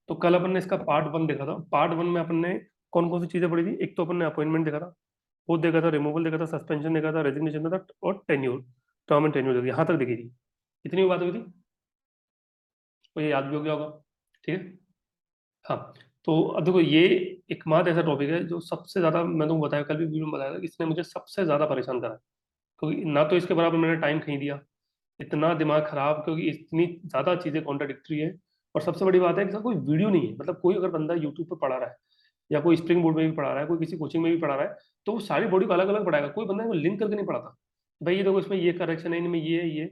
तो कल अपन ने इसका पार्ट वन देखा था। पार्ट वन में अपन ने कौन कौन सी चीजें पढ़ी थी? एक तो अपन ने अपॉइंटमेंट देखा था, वो देखा था, रिमूवल देखा था, सस्पेंशन देखा था, रेजिग्नेशन देखा था, और टेन्योर, टर्म एंड टेन्योर, यहाँ तक देखी थी। इतनी बात हुई थी, तो ये याद भी हो गया होगा। ठीक है। हाँ। तो अब देखो, ये एकमात्र ऐसा टॉपिक है जो सबसे ज्यादा, मैं तुमको बताया, कल भी वीडियो में बताया था कि इसने मुझे सबसे ज्यादा परेशान करा, क्योंकि ना तो इसके बराबर मैंने टाइम खरीद दिया, इतना दिमाग खराब, क्योंकि इतनी ज्यादा चीजें कॉन्ट्राडिक्टरी है। और सबसे बड़ी बात है कि इसका कोई वीडियो नहीं है, मतलब कोई अगर बंदा यूट्यूब पर पढ़ा रहा है, या कोई स्प्रिंग बोर्ड में भी पढ़ा रहा है, कोई किसी कोचिंग में भी पढ़ा रहा है, तो वो सारी बॉडी को अलग अलग पढ़ाएगा, कोई बंदा को लिंक करके नहीं पढ़ाता। भाई ये देखो, इसमें ये करेक्शन है, इनमें ये है, ये।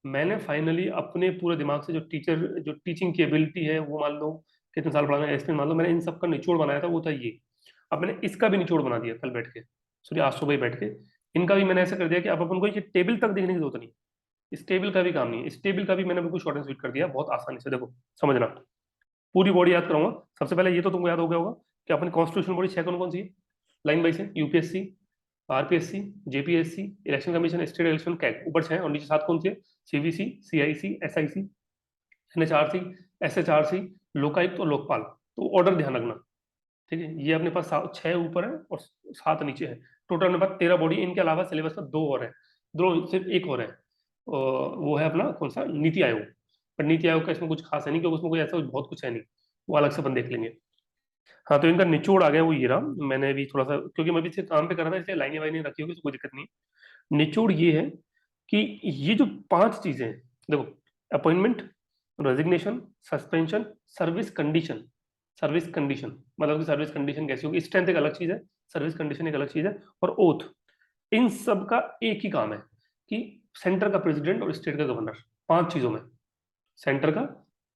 मैंने फाइनली अपने पूरे दिमाग से जो टीचिंग की एबिलिटी है, वो मान लो कितने साल पढ़ाना है, एक्सपीरियंस मान लो, मैंने इन सब का निचोड़ बनाया था, वो था ये। अब मैंने इसका भी निचोड़ बना दिया कल बैठ के, सॉरी आज सुबह ही बैठ के। इनका भी मैंने ऐसा कर दिया कि अब अपन को ये टेबल तक देखने की जरूरत नहीं, इस टेबल का भी काम नहीं है, इस टेबल का भी मैंने बिल्कुल शॉर्ट एंड स्वीट कर दिया बहुत आसानी से। देखो समझना, पूरी बॉडी याद कराऊंगा। सबसे पहले ये तो तुमको याद हो गया होगा कि अपनी कॉन्स्टिट्यूशन बॉडी छह कौन कौन सी है, लाइन वाइज है। UPSC, RPSC, JPSC, election commission, state election, CAG, ऊपर छह और नीचे सात कौन सी है? CVC, CIC, SIC, NHRC, SHRC, Lokayukta और लोकपाल। तो ऑर्डर ध्यान रखना। ठीक है, ये अपने पास छह ऊपर है और सात नीचे है। टोटल अपने पास 13 बॉडी। इनके अलावा सिलेबस में दो और है, दो सिर्फ एक और है, वो है अपना कौन सा, नीति आयोग। पर नीति आयोग का इसमें कुछ खास है नहीं, क्योंकि उसमें कोई ऐसा बहुत कुछ है नहीं, वो अलग से अपन देख लेंगे। हाँ, तो इनका निचोड़ आ गया वो ये रहा। मैंने भी थोड़ा सा, क्योंकि मैं भी सिर्फ काम पे कर रहा था, इसलिए लाइनें वाइनें रखी होगी तो कोई दिक्कत नहीं है। निचोड़ ये है कि ये जो पांच चीजें हैं, देखो, appointment, resignation, suspension, service condition. Service condition मतलब कि सर्विस कंडीशन कैसी होगी, स्ट्रेंथ एक अलग चीज है, सर्विस कंडीशन एक अलग चीज है, और ओथ। इन सब का एक ही काम है कि सेंटर का प्रेसिडेंट और स्टेट का गवर्नर, पांच चीजों में, सेंटर का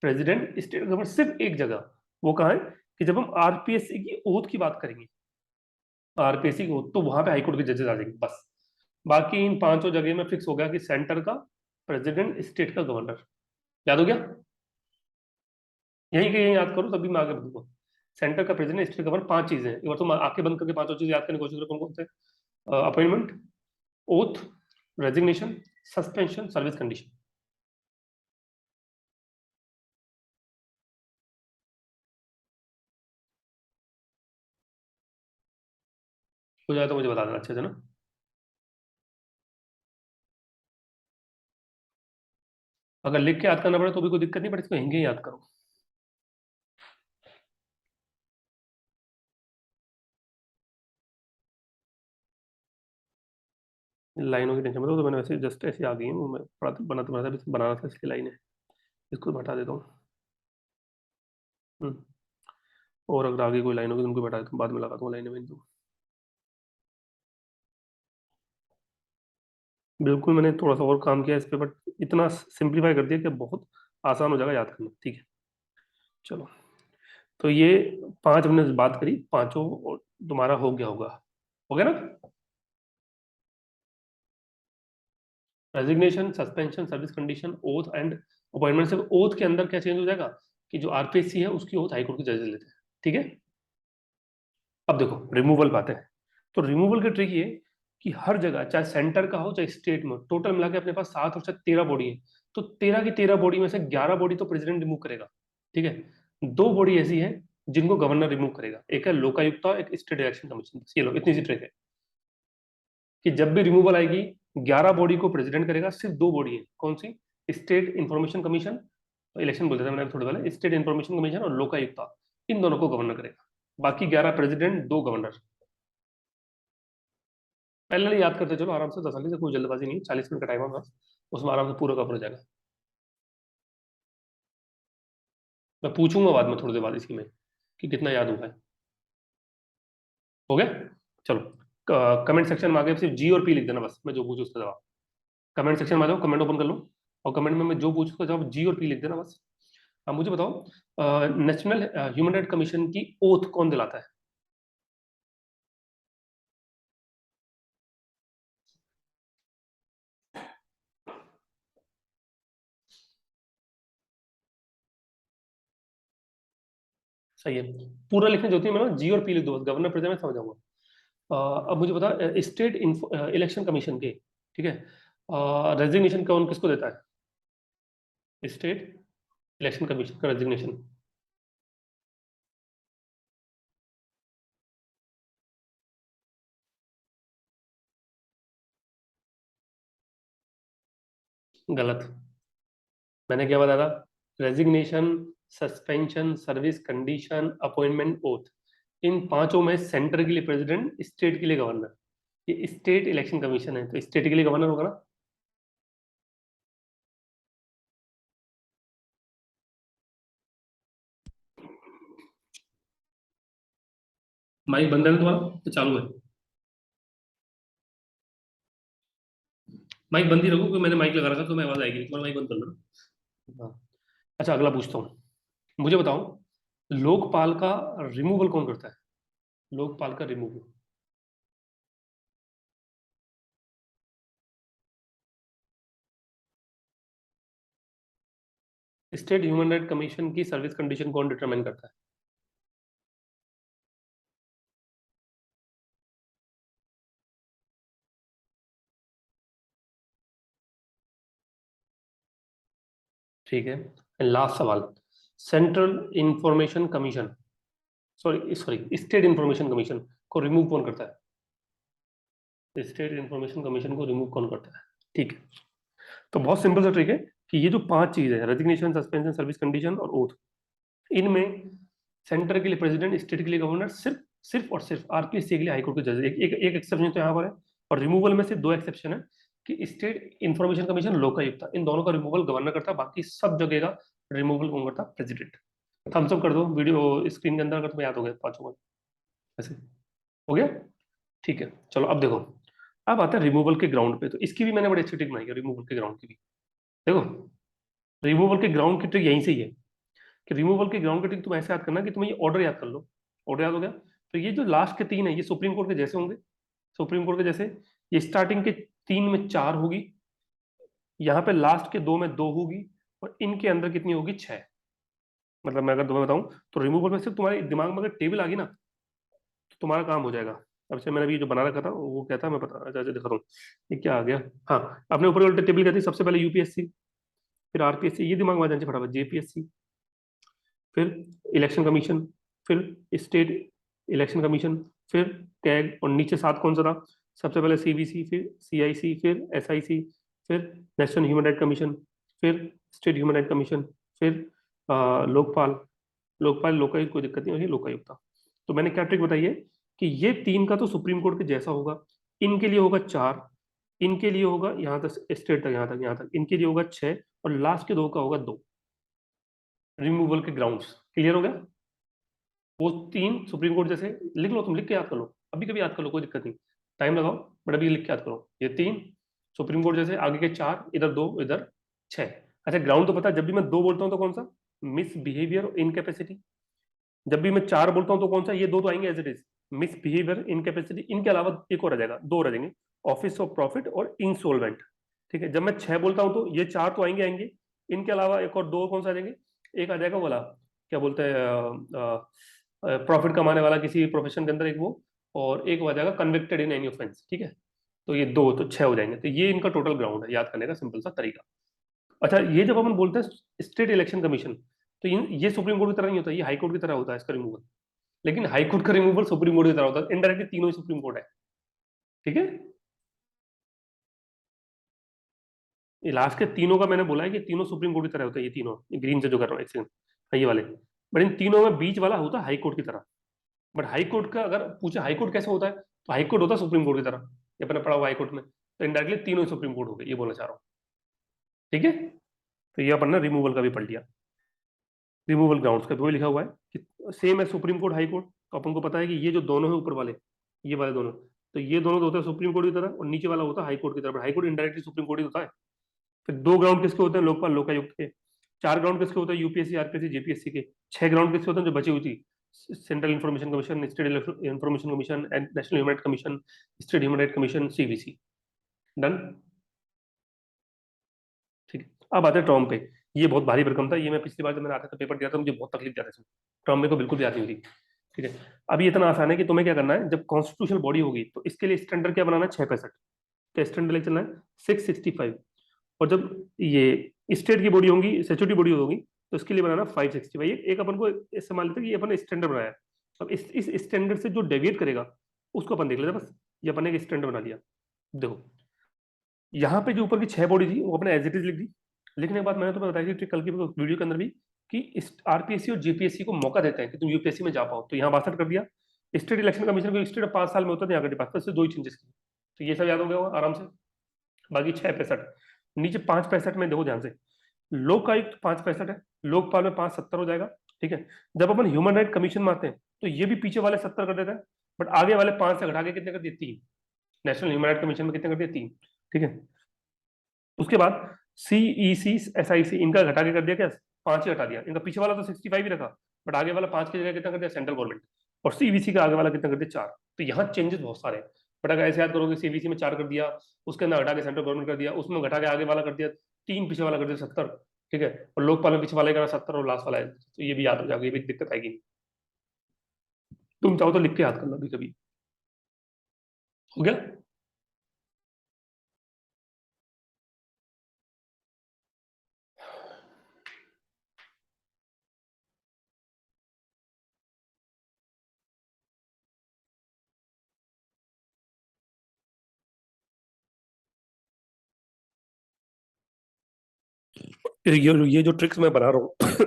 प्रेसिडेंट, स्टेट गवर्नर, सिर्फ एक जगह, वो कहाँ है? कि जब हम आरपीएससी की ओथ की बात करेंगे, आरपीएससी की ओथ, तो वहां पे हाईकोर्ट के जजेस आ जाएंगे बस। बाकी इन पांचों जगह में फिक्स हो गया कि सेंटर का प्रेसिडेंट, स्टेट का गवर्नर। याद हो गया? यहीं के यहीं याद करो, तभी मैं आगे बढ़ूंगा। सेंटर का प्रेसिडेंट, स्टेट का गवर्नर, पांच चीजें हैं। एक बार तुम आंखें बंद करके पांचों चीजें याद करने की कोशिश करो, कौन कौन से? Appointment, oath, resignation, suspension, service condition. हो जाए तो मुझे बता देना अच्छे से ना। अगर लिख के याद करना पड़े तो भी कोई दिक्कत नहीं, बट इसको हिंगे ही याद करो। लाइनों की टेंशन मतलब, तो मैंने वैसे जस्ट ऐसे आ गई है, वो मैं पढ़ाते बनाते बनाते अभी बनाना था, इसकी लाइन है, इसको हटा देता हूँ। हम्म। और अगर आगे कोई लाइन होगी तो उनको हटा देता हूँ, बाद में लगाता हूँ लाइनें में इनको। बिल्कुल, मैंने थोड़ा सा और काम किया इस पे, बट इतना सिंप्लीफाई कर दिया कि बहुत आसान हो जाएगा याद करना। ठीक है, चलो। तो ये पांच हमने बात करी, पांचों और तुम्हारा हो गया होगा, हो गया ना? Resignation, suspension, service condition, oath and appointment. से ओथ के अंदर क्या चेंज हो जाएगा कि जो आरपीएससी है उसकी ओथ हाईकोर्ट के जजेस लेते हैं। ठीक है। अब देखो रिमूवल पाते हैं। तो रिमूवल की ट्रिक ये कि हर जगह, चाहे सेंटर का हो चाहे स्टेट में, टोटल मिला के अपने पास सात और 13 बॉडी है। तो 13 की 13 बॉडी में से 11 बॉडी तो प्रेसिडेंट रिमूव करेगा। ठीक है। दो बॉडी ऐसी है जिनको गवर्नर रिमूव करेगा, एक है लोकायुक्ता, एक स्टेट इलेक्शन कमीशन। ये लो, इतनी सी ट्रिक है कि जब भी रिमूवल आएगी, 11 बॉडी को प्रेसिडेंट करेगा, सिर्फ दो बॉडी है, कौन सी? स्टेट इंफॉर्मेशन कमीशन, इलेक्शन बोल देता मैंने थोड़े पहले, स्टेट इंफॉर्मेशन कमीशन और लोकायुक्ता, इन दोनों को गवर्नर करेगा। बाकी 11 प्रेसिडेंट, दो गवर्नर। पहले याद करते चलो आराम से, 10 से कोई जल्दबाजी नहीं है, 40 मिनट का टाइम है बस, उसमें आराम से पूरा कवर हो जाएगा। मैं पूछूंगा बाद में थोड़ी देर बाद इसी में कि कितना याद हुआ है। हो गया? चलो, कमेंट सेक्शन में आगे सिर्फ जी और पी लिख देना बस, मैं जो पूछूं उसका जवाब। कमेंट सेक्शन में आ जाओ, कमेंट ओपन कर लो, और कमेंट में मैं जो पूछूं उसका जवाब जी और पी लिख देना बस। अब मुझे बताओ, नेशनल ह्यूमन राइट कमीशन की ओथ कौन दिलाता है? सही है। पूरा लिखने जो होती है, मैं ना जी और पी लिख दो, गवर्नर प्रेसिडेंट में समझ जाऊंगा। अब मुझे बता, स्टेट इलेक्शन कमीशन के, ठीक है, रेजिग्नेशन कौन किसको देता है? स्टेट इलेक्शन कमीशन का रेजिग्नेशन। गलत। मैंने क्या बताया था? Resignation, suspension, service condition, appointment, oath. इन पांचों में सेंटर के लिए प्रेसिडेंट, स्टेट के लिए गवर्नर। ये स्टेट इलेक्शन कमीशन है, तो स्टेट के लिए गवर्नर होगा ना। माइक बंद है ना तुम्हारा तो चालू है? माइक बंद ही रखो, क्योंकि मैंने माइक लगा रखा तो मैं आवाज आएगी नहीं। तुम्हारा माइक बंद कर लो ना। हाँ। अच्छा, अगला पूछता हूँ। मुझे बताओ, लोकपाल का रिमूवल कौन करता है? लोकपाल का removal. State human right commission की सर्विस कंडीशन कौन डिटरमाइन करता है? ठीक है। लास्ट सवाल। Central information commission, sorry sorry, state information commission को रिमूव कौन करता है? स्टेट इंफॉर्मेशन कमीशन को रिमूव कौन करता है? ठीक है। तो बहुत सिंपल सा ट्रिक है कि ये जो पांच चीज है, रेजिग्नेशन, सस्पेंशन, सर्विस कंडीशन और ओथ, इनमें सेंटर के लिए प्रेसिडेंट, स्टेट के लिए गवर्नर, सिर्फ सिर्फ और सिर्फ आरपीएससी के लिए हाईकोर्ट के जज। एक एक्सेप्शन तो यहाँ पर है। और रिमूवल में से दो एक्सेप्शन है कि स्टेट इंफॉर्मेशन कमीशन, लोकायुक्त, इन दोनों का रिमूवल गवर्नर करता है, बाकी सब जगह का रिमूवल कौन करता? प्रेसिडेंट। थम्स अप कर दो वीडियो स्क्रीन के अंदर अगर तुम्हें याद हो गया पांचों का। ऐसे हो गया? ठीक है, चलो अब देखो। अब आता है रिमूवल के ग्राउंड पे, तो इसकी भी मैंने बड़ी अच्छी ट्रिक बनाई है रिमूवल के ग्राउंड की भी। देखो, रिमूवल के ग्राउंड की ट्रिक यहीं से ही है कि रिमूवल के ग्राउंड की ट्रिक तुम ऐसे याद करना कि तुम ये ऑर्डर याद कर लो। ऑर्डर याद हो गया? तो ये जो लास्ट के तीन है, ये सुप्रीम कोर्ट के जैसे होंगे। सुप्रीम कोर्ट के जैसे। ये स्टार्टिंग के तीन में चार होगी, यहाँ पे लास्ट के दो में दो होगी, और इनके अंदर कितनी होगी? छह। मतलब मैं अगर तुम्हें बताऊं, तो रिमूवल में से तुम्हारे दिमाग में अगर टेबल आ गई ना, तो तुम्हारा काम हो जाएगा। अब से मैंने अभी जो बना रखा था वो क्या था मैं पता, अच्छा अच्छा दिखा रहा हूँ। ये क्या आ गया? हाँ, अपने ऊपर वाले टेबल क्या थी? सबसे पहले यूपीएससी, फिर आरपीएससी, ये दिमाग में आ जाना चाहिए फटाफट, जेपीएससी, फिर इलेक्शन कमीशन, फिर स्टेट इलेक्शन कमीशन, फिर टैग, और नीचे सात कौन सा था? सबसे पहले सीवीसी, फिर सीआईसी, फिर एसआईसी, फिर नेशनल ह्यूमन राइट कमीशन, फिर स्टेट ह्यूमन राइट कमीशन, फिर लोकपाल। लोकपाल, लोकायुक्त कोई दिक्कत नहीं, और ये लोकायुक्त था। तो मैंने क्या ट्रिक बताई है कि ये तीन का तो सुप्रीम कोर्ट के जैसा होगा, इनके लिए होगा चार, इनके लिए होगा यहाँ तक स्टेट तक, यहाँ तक इनके लिए होगा छह, और लास्ट के दो का होगा दो। रिमूवल के ग्राउंड्स क्लियर हो गया? वो तीन सुप्रीम कोर्ट जैसे। लिख लो, तुम लिख के याद कर लो, अभी कभी याद कर लो, कोई दिक्कत नहीं। टाइम लगाओ, बट अभी लिख के याद करो। ये तीन सुप्रीम कोर्ट जैसे, आगे के चार, इधर दो, इधर छह। अच्छा, ग्राउंड तो पता है, जब भी मैं दो बोलता हूँ तो कौन सा? Miss behaviour, incapacity. जब भी मैं चार बोलता हूँ तो कौन सा? ये दो तो आएंगे as it is, misbehaviour, incapacity, इनके अलावा एक और आ जाएगा, दो रह जाएंगे, ऑफिस ऑफ प्रॉफिट और इंसोल्वेंट। ठीक है, जब मैं छह बोलता हूँ तो ये चार तो आएंगे आएंगे, इनके अलावा एक और दो कौन सा आ जाएंगे? एक आ जाएगा वाला, क्या बोलते हैं, प्रॉफिट कमाने वाला किसी प्रोफेशन के अंदर एक वो, और एक हो जाएगा कन्विक्टेड इन एनी ऑफेंस। ठीक है, तो ये दो तो छह हो जाएंगे। तो ये इनका टोटल ग्राउंड है याद करने का, सिंपल सा तरीका। अच्छा, ये जब अपन बोलते हैं स्टेट इलेक्शन कमीशन, तो ये सुप्रीम कोर्ट की तरह नहीं होता, ये हाई कोर्ट की तरह होता है इसका रिमूवल। लेकिन हाई कोर्ट का रिमूवल सुप्रीम कोर्ट की तरह होता है, इनडायरेक्टली तीनों ही सुप्रीम कोर्ट है। ठीक है, ये लास्ट के तीनों का मैंने बोला है कि तीनों सुप्रीम कोर्ट की तरह होता है, ये तीनों, ग्रीन से जो कर रहा हूँ एक सेकंड, हाँ, ये वाले। बट इन तीनों में बीच वाला होता है हाई कोर्ट की तरह। बट हाई कोर्ट का अगर पूछे हाई कोर्ट कैसे होता है, तो हाई कोर्ट होता है सुप्रीम कोर्ट की तरह, ये अपने पढ़ा हुआ हाई कोर्ट में, तो इनडायरेक्टली तीनों ही सुप्रीम कोर्ट हो गए, ये बोलना चाह रहा हूँ। ठीक है, तो ये अपन ने रिमूवल का भी पढ़ लिया। रिमूवल ग्राउंड्स का भी वही लिखा हुआ है कि सेम है सुप्रीम कोर्ट हाई कोर्ट। तो अपन को पता है कि ये जो दोनों है ऊपर वाले, ये वाले दोनों, तो ये दोनों तो होते हैं सुप्रीम कोर्ट की तरह, और नीचे वाला होता है हाई कोर्ट की तरह, but high court indirectly supreme court ही होता है। फिर दो ग्राउंड किसके होते हैं? लोकपाल, लोकायुक्त के। चार ग्राउंड किसके होते हैं? यूपीएससी, आरपीएससी, जेपीएससी के। छह ग्राउंड किसके होते हैं जो बची हुई थी? Central information commission, state information commission, and national human right commission, state human right commission, CVC. Done. ठीक है, अब आते हैं टर्म पे। ये बहुत भारी भरकम था, ये मैं पिछली बार जब मैंने आता था पेपर दिया था, मुझे बहुत तकलीफ दिया था इसमें। टर्म मेरे को बिल्कुल याद नहीं हुई थी। ठीक है, अब ये इतना आसान है कि तुम्हें क्या करना है, जब कॉन्स्टिट्यूशनल बॉडी होगी तो इसके लिए स्टैंडर्ड क्या बनाना है? 665। क्या स्टैंडर्ड लेके चलना है? 665। और जब ये स्टेट की बॉडी होगी, स्टेचुटरी बॉडी होगी, तो इसके लिए बनाना 565। एक अपन को इससे मान लेते हैं कि ये अपन ने स्टैंडर्ड बनाया है। अब इस स्टैंडर्ड से जो डेविएट करेगा उसको अपन देख लेते हैं बस। ये अपन ने एक स्टैंडर्ड बना लिया। देखो, यहाँ पे जो ऊपर की 6 बॉडी थी वो अपने एज इट इज लिख दी। लिखने के बाद मैंने तुम्हें बताई थी कल की वीडियो के अंदर भी कि इस आरपीएससी और जीपीएससी को मौका देते हैं कि तुम यूपीएससी में जा पाओ, तो यहाँ 62 कर दिया। स्टेट इलेक्शन कमीशन को स्टेट 5 साल में होता है, यहाँ के पास सिर्फ 2 ही चेंजेस की, तो ये सब याद हो गया होगा आराम से। बाकी 6 65 नीचे 5 65 में देखो ध्यान से, लोकायुक्त 5 65 है, लोकपाल में 5 70 हो जाएगा। ठीक है, जब अपन ह्यूमन राइट कमीशन में आते हैं तो ये भी पीछे वाले 70 कर देते हैं, बट आगे वाले 5 से घटा के कितने कर दिए, 3। नेशनल ह्यूमन राइट कमीशन में कितने कर दिए, 3। ठीक है, उसके बाद सीईसी एसआईसी इनका घटा के कर दिया क्या, 5 ही घटा दिया। इनका पीछे वाला तो 65 ही रखा, बट आगे वाला 5 की जगह कितना कर दिया, सेंट्रल गवर्नमेंट। और सीबीसी का आगे वाला कितना कर दिया, 4। तो यहाँ चेंजेस बहुत सारे हैं, बट अगर ऐसे याद करोगे सीबीसी में 4 कर दिया, उसके अंदर घटा के सेंट्रल गवर्नमेंट कर दिया, उसमें घटा के आगे वाला कर दिया 3, पीछे वाला कर दिया 70। ठीक है, और लोकपाल में पीछे वाला करा 70 और लास्ट वाला है, तो ये भी याद हो जाएगा, ये भी दिक्कत आएगी नहीं। तुम चाहो तो लिख के याद करना भी कभी। हो गया। ये जो ट्रिक्स मैं बना रहा हूँ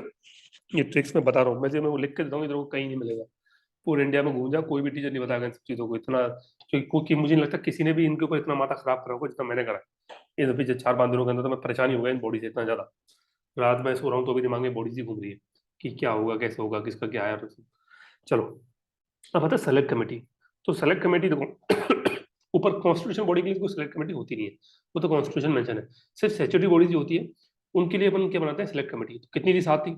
ये ट्रिक्स मैं बता रहा हूँ, मैं वो लिख के देता हूँ, इधर को कहीं नहीं मिलेगा। पूरे इंडिया में घूम जा, कोई भी टीचर नहीं बताएगा इन सब चीजों को इतना, क्योंकि मुझे नहीं लगता किसी ने भी इनके ऊपर इतना माथा खराब करा होगा जितना मैंने करा है। ये पीछे 4 5 दिनों के अंदर तो मैं परेशान ही हो गया इन बॉडी से इतना ज्यादा। रात में सो रहा हूँ तो भी दिमाग में बॉडी सी घूम रही है कि क्या होगा, कैसे होगा, किसका क्या है। चलो, अब आता है सेलेक्ट कमेटी। तो सेलेक्ट कमेटी देखो ऊपर कॉन्स्टिट्यूशन बॉडी के लिए कोई सेलेक्ट कमेटी होती नहीं है, वो तो कॉन्स्टिट्यूशन मेंशन है। सिर्फ स्टैट्यूटरी बॉडीज जो होती है उनके लिए अपन क्या बनाते हैं, सेलेक्ट कमेटी। तो कितनी थी, 7 थी।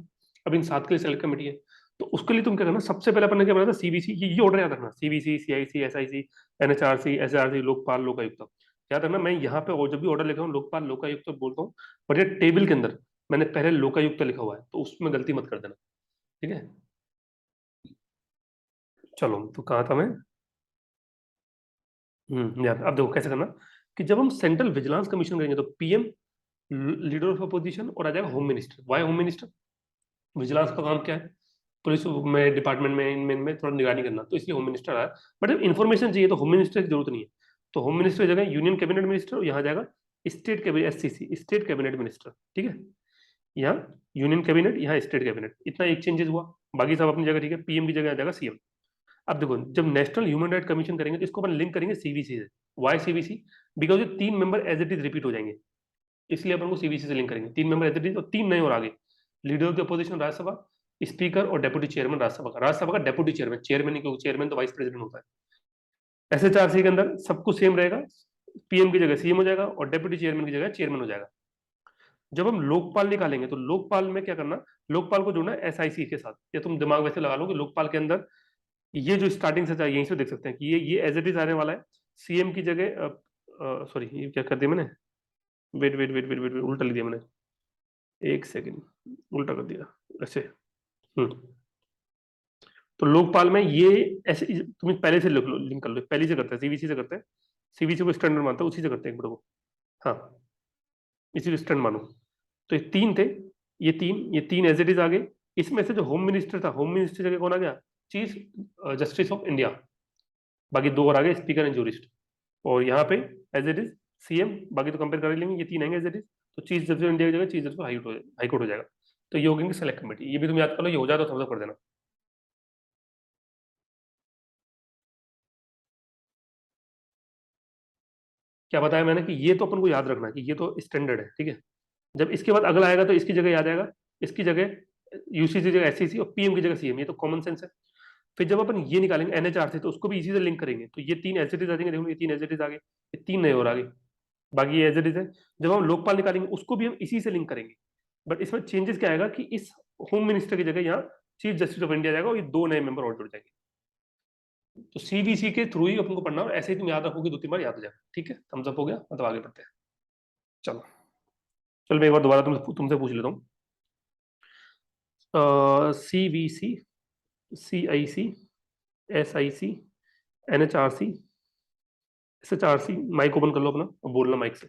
अब इन 7 के लिए सेलेक्ट कमेटी है, तो उसके लिए तुम क्या करना, सबसे पहले अपन ने क्या बनाया था, सीबीसी, ये ऑर्डर याद रखना, CBC, CIC, SIC, NHRC, SRC, Lokpal, Lokayukta. याद रखना, मैं यहाँ पे और जब भी ऑर्डर लिखा हूँ लोकपाल लोकायुक्त बोलता हूँ, और ये टेबल के अंदर मैंने पहले लोकायुक्त लिखा हुआ है, तो उसमें गलती मत कर देना। ठीक है, चलो तो कहाँ था मैं। यार अब देखो कैसे करना, कि जब हम सेंट्रल विजिलेंस कमीशन करेंगे तो पीएम, लीडर ऑफ अपोजिशन, और आ जाएगा home minister. Why home minister, vigilance का काम क्या है, पुलिस में, डिपार्टमेंट में, इनमें थोड़ा निगरानी करना, तो इसलिए होम मिनिस्टर आया। बट जब इन्फॉर्मेशन चाहिए तो होम मिनिस्टर की जरूरत नहीं है, तो होम मिनिस्टर की जगह यूनियन कैबिनेट मिनिस्टर, यहाँ जाएगा state cabinet, SCC, state cabinet minister. ठीक है, यहाँ यूनियन कैबिनेट, यहाँ स्टेट कैबिनेट, इतना एक चेंजेस हुआ। बाकी सब अपनी जगह ठीक है, पीएम की जगह आ जाएगा सीएम। अब देखो, जब नेशनल ह्यूमन राइट कमीशन करेंगे तो इसको अपन लिंक करेंगे सीवीसी से। वाई सीवीसी, बिकॉज ये 3 member as it is repeat हो जाएंगे, इसलिए अपन को सीवीसी से लिंक करेंगे। 3 मेंबर एज इट इज और 3 नए और आगे, leader of the opposition Rajya Sabha, speaker और डेप्यूटी चेयरमैन राज्यसभा का, राज्यसभा का डेप्यूटी चेयरमैन, चेयरमैन नहीं, क्योंकि चेयरमैन तो वाइस प्रेसिडेंट होता है। एसएचआरसी के अंदर सब कुछ सेम रहेगा, पीएम की जगह सीएम हो जाएगा और डेप्यूटी चेयरमैन की जगह चेयरमैन हो जाएगा। जब हम लोकपाल निकालेंगे तो लोकपाल में क्या करना, लोकपाल को जोड़ना है एसआईसी के साथ, या तुम दिमाग वैसे लगा लो कि लोकपाल के अंदर ये जो स्टार्टिंग से था यहीं से देख सकते हैं कि ये एज इट इज आने वाला है। सीएम की जगह, सॉरी ये क्या कर दिया मैंने, wait wait wait wait wait उल्टा लिख दिया मैंने, एक सेकंड, उल्टा कर दिया ऐसे। हम्म तो लोकपाल में ये ऐसे, तुम्हें पहले से लिख लो, लिंक कर लो, पहले से करते हैं, सीवीसी से करते हैं, सीवीसी को स्टैंडर्ड मानता है, उसी से करते हैं एक बड़े को। हाँ, इसी को स्टैंड मानो। तो ये 3 थे, ये तीन एज इट इज आ गए। इसमें से जो होम मिनिस्टर था, होम मिनिस्टर जगह कौन आ गया, चीफ जस्टिस ऑफ इंडिया। बाकी 2 और आ गए, स्पीकर एंड जूरिस्ट। और यहाँ पे एज इट इज सीएम, बाकी तो कंपेयर कर ही लेंगे, ये 3 आएंगे एज इट इज। तो चीफ जस्टिस ऑफ इंडिया की जगह चीफ जस्टिस हाई कोर्ट हो जाएगा। तो ये हो गई सेलेक्ट कमेटी, ये भी तुम याद कर लो, ये हो जाए तो थम्स अप कर देना। क्या बताया मैंने कि ये तो अपन को याद रखना है कि ये तो स्टैंडर्ड है। ठीक है, जब इसके बाद अगला आएगा तो इसकी जगह याद आएगा, इसकी जगह यूसीसी की जगह एससीसी और पीएम की जगह सीएम, ये तो कॉमन सेंस है। फिर जब अपन ये निकालेंगे एनएचआर से तो उसको भी इसी से लिंक करेंगे, तो ये 3 एज इट इज आ जाएंगे, देखो ये 3 एज इट इज आ गए, ये 3 नए और आ गए, बाकी ये एज इट इज है। जब हम लोकपाल निकालेंगे उसको भी हम इसी से लिंक करेंगे, बट इसमें चेंजेस क्या आएगा कि इस होम मिनिस्टर की जगह यहाँ चीफ जस्टिस ऑफ इंडिया जाएगा और ये 2 नए मेंबर और जुड़ जाएंगे। तो सीबीसी के थ्रू ही अपन को पढ़ना, और ऐसे ही तुम याद रखोगे 2 3 बार याद हो जाएगा। ठीक है, थम्स अप हो गया, मतलब आगे बढ़ते हैं। चलो, चलो मैं एक बार दोबारा तुमसे पूछ लेता हूँ। CVC, CIC, SIC, NHRC, SHRC, mic open कर लो अपना और बोलना माइक से।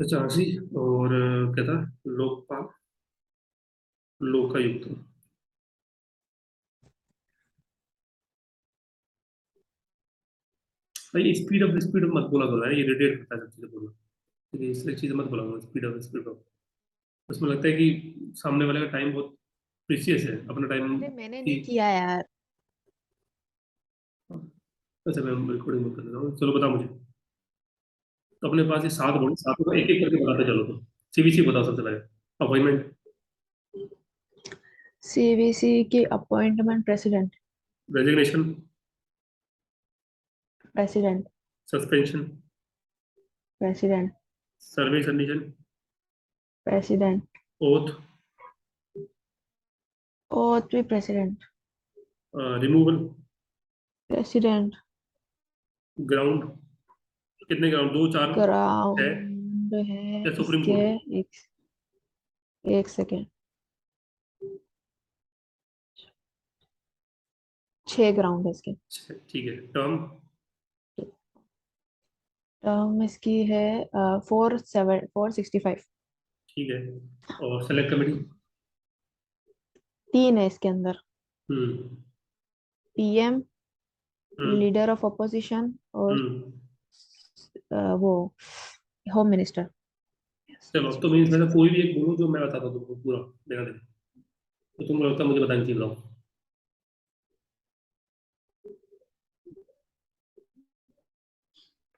एसएचआरसी, और क्या था, लोकपाल, लोकायुक्त। भाई स्पीड ऑफ मत बोला करो यार, ये इरिटेट करता है सब चीजें बोलना। ठीक है, इस चीजें मत बोला करो, स्पीड ऑफ। उसमें लगता है कि सामने वाले का टाइम बहुत प्रीसियस है, अपना टाइम अरे मैंने की। नहीं किया यार। अच्छा मैं रिकॉर्डिंग कर देता हूँ, चलो बता मुझे। तो अपने पास ये सात बोर्ड, सातों को एक एक करके बताते चलो। तो सीबीसी बताओ सबसे पहले। अपॉइंटमेंट, सीवीसी की appointment president. Resignation, president. Suspension, president. Service condition, president. Oath, और भी प्रेसिडेंट। Removal, president. ग्राउंड, कितने ग्राउंड, दो चार छह, ग्राउंड है या सुप्रीम इसके। कोर्ट। एक एक सेकेंड। 6 ग्राउंड है इसके। ठीक है, टर्म, टर्म इसकी है 465। ठीक है, और सेलेक्ट कमेटी। 3 है इसके अंदर। हम्म। पीएम, हम्म। लीडर ऑफ अपोजिशन, और हम्म। वो होम मिनिस्टर। चलो तो मैं इसमें से कोई भी एक बोलूँ जो मैं बताता हूँ तुमको पूरा देना दे, तो तुमको लगता है मुझे बतानी चाहिए, बताओ।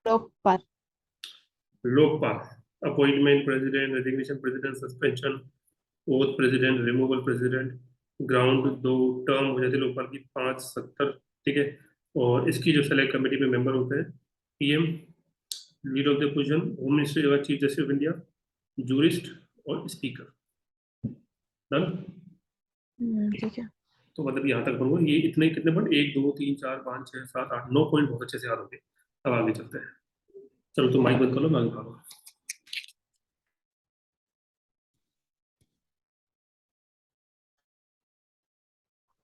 Lokpal. Lokpal, appointment president, resignation president, suspension, oath president, removal president, ground दो, टर्म हो जाती है लोकपाल की 5 70। ठीक है, और इसकी जो सेलेक्ट कमेटी में मेंबर होते हैं, PM, leader of the position, home minister या chief justice of India, jurist, और स्पीकर। डन। ठीक है। तो मतलब यहाँ तक बनूंगा, ये इतने कितने पॉइंट, 1 2 3 4 5 6 7 8 9 पॉइंट बहुत अच्छे से याद होंगे। अब आगे चलते हैं। चलो तो माइक बंद कर लो, मैं आगे भागो।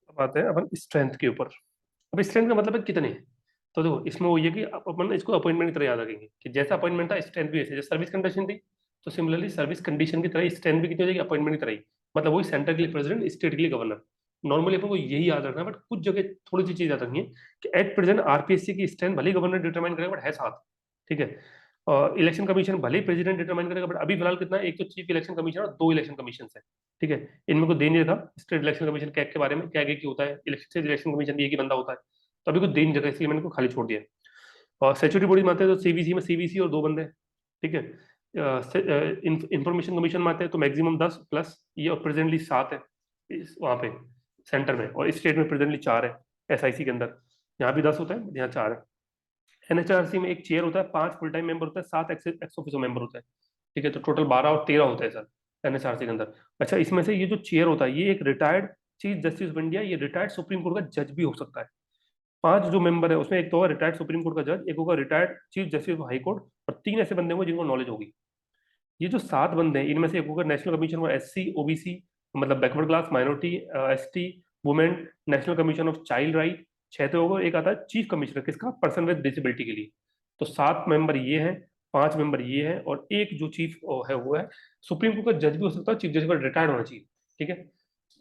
अब आते हैं अपन स्ट्रेंथ के ऊपर। अब स्ट्रेंथ का मतलब है कितने। तो देखो इसमें वो ये कि अपन इसको अपॉइंटमेंट की तरह याद रखेंगे कि जैसा अपॉइंटमेंट था स्ट्रेंथ भी ऐसे, जैसे सर्विस कंडीशन थी, तो सिमिलरली सर्विस कंडीशन की तरह स्ट्रेंथ भी कितनी हो जाएगी, अपॉइंटमेंट की तरह ही। मतलब वही सेंटर के लिए प्रेसिडेंट, स्टेट के लिए गवर्नर। नॉर्मली अपन को यही याद रखना है, बट कुछ जगह थोड़ी सी चीज याद रखनी है कि एट प्रेजेंट आरपीएससी की स्ट्रेंथ भले गवर्नर डिटरमाइन करेगा, बट है साथ। ठीक है, इलेक्शन कमीशन भले ही प्रेसिडेंट डिटरमाइन करेगा, बट अभी फिलहाल कितना है, एक तो चीफ इलेक्शन कमीशन और 2 इलेक्शन कमीशन है। ठीक है, इनमें को दे नहीं रखा स्टेट इलेक्शन कमीशन के एक्ट के बारे में, क्या क्या होता है, इलेक्शन इलेक्शन कमीशन भी एक ही बंदा होता है, तो अभी कुछ दे नहीं रखा, इसलिए मैंने को खाली छोड़ दिया है। और स्टैट्यूटरी बॉडी में आते हैं तो सीबीसी में सीबीसी और 2 बंदे हैं। ठीक है, इंफॉर्मेशन कमीशन में आते हैं तो मैक्सिमम 10 प्लस, ये प्रेजेंटली 7 है वहाँ पे सेंटर में, और स्टेट में प्रेजेंटली 4 है। एसआईसी के अंदर यहाँ भी 10 होता है, यहाँ 4 है। एनएचआरसी में एक चेयर होता है, 5 फुल टाइम मेंबर होता है, 7 एक्स ऑफिसो मेंबर होता है। ठीक है, तो टोटल 12 और 13 होता है सर एनएचआरसी के अंदर। अच्छा, इसमें से ये जो चेयर होता है, ये एक retired chief justice of India, ये रिटायर्ड सुप्रीम कोर्ट का जज भी हो सकता है। 5 जो मेंबर है उसमें एक तो होगा रिटायर्ड सुप्रीम कोर्ट का जज, एक होगा retired chief justice of high court, और 3 ऐसे बंदे होंगे जिनको नॉलेज होगी। ये जो 7 बंदे हैं, इनमें से एक होगा national commission for SC OBC, मतलब backward class minority, ST, women, national commission of child right. 6 तो होगा, एक आता है चीफ कमिश्नर, किसका, पर्सन विद डिसेबिलिटी के लिए। तो 7 मेंबर ये हैं, 5 मेंबर ये हैं, और एक जो चीफ है वो है सुप्रीम कोर्ट का जज भी हो सकता है, चीफ जज का रिटायर्ड होना चाहिए। ठीक है,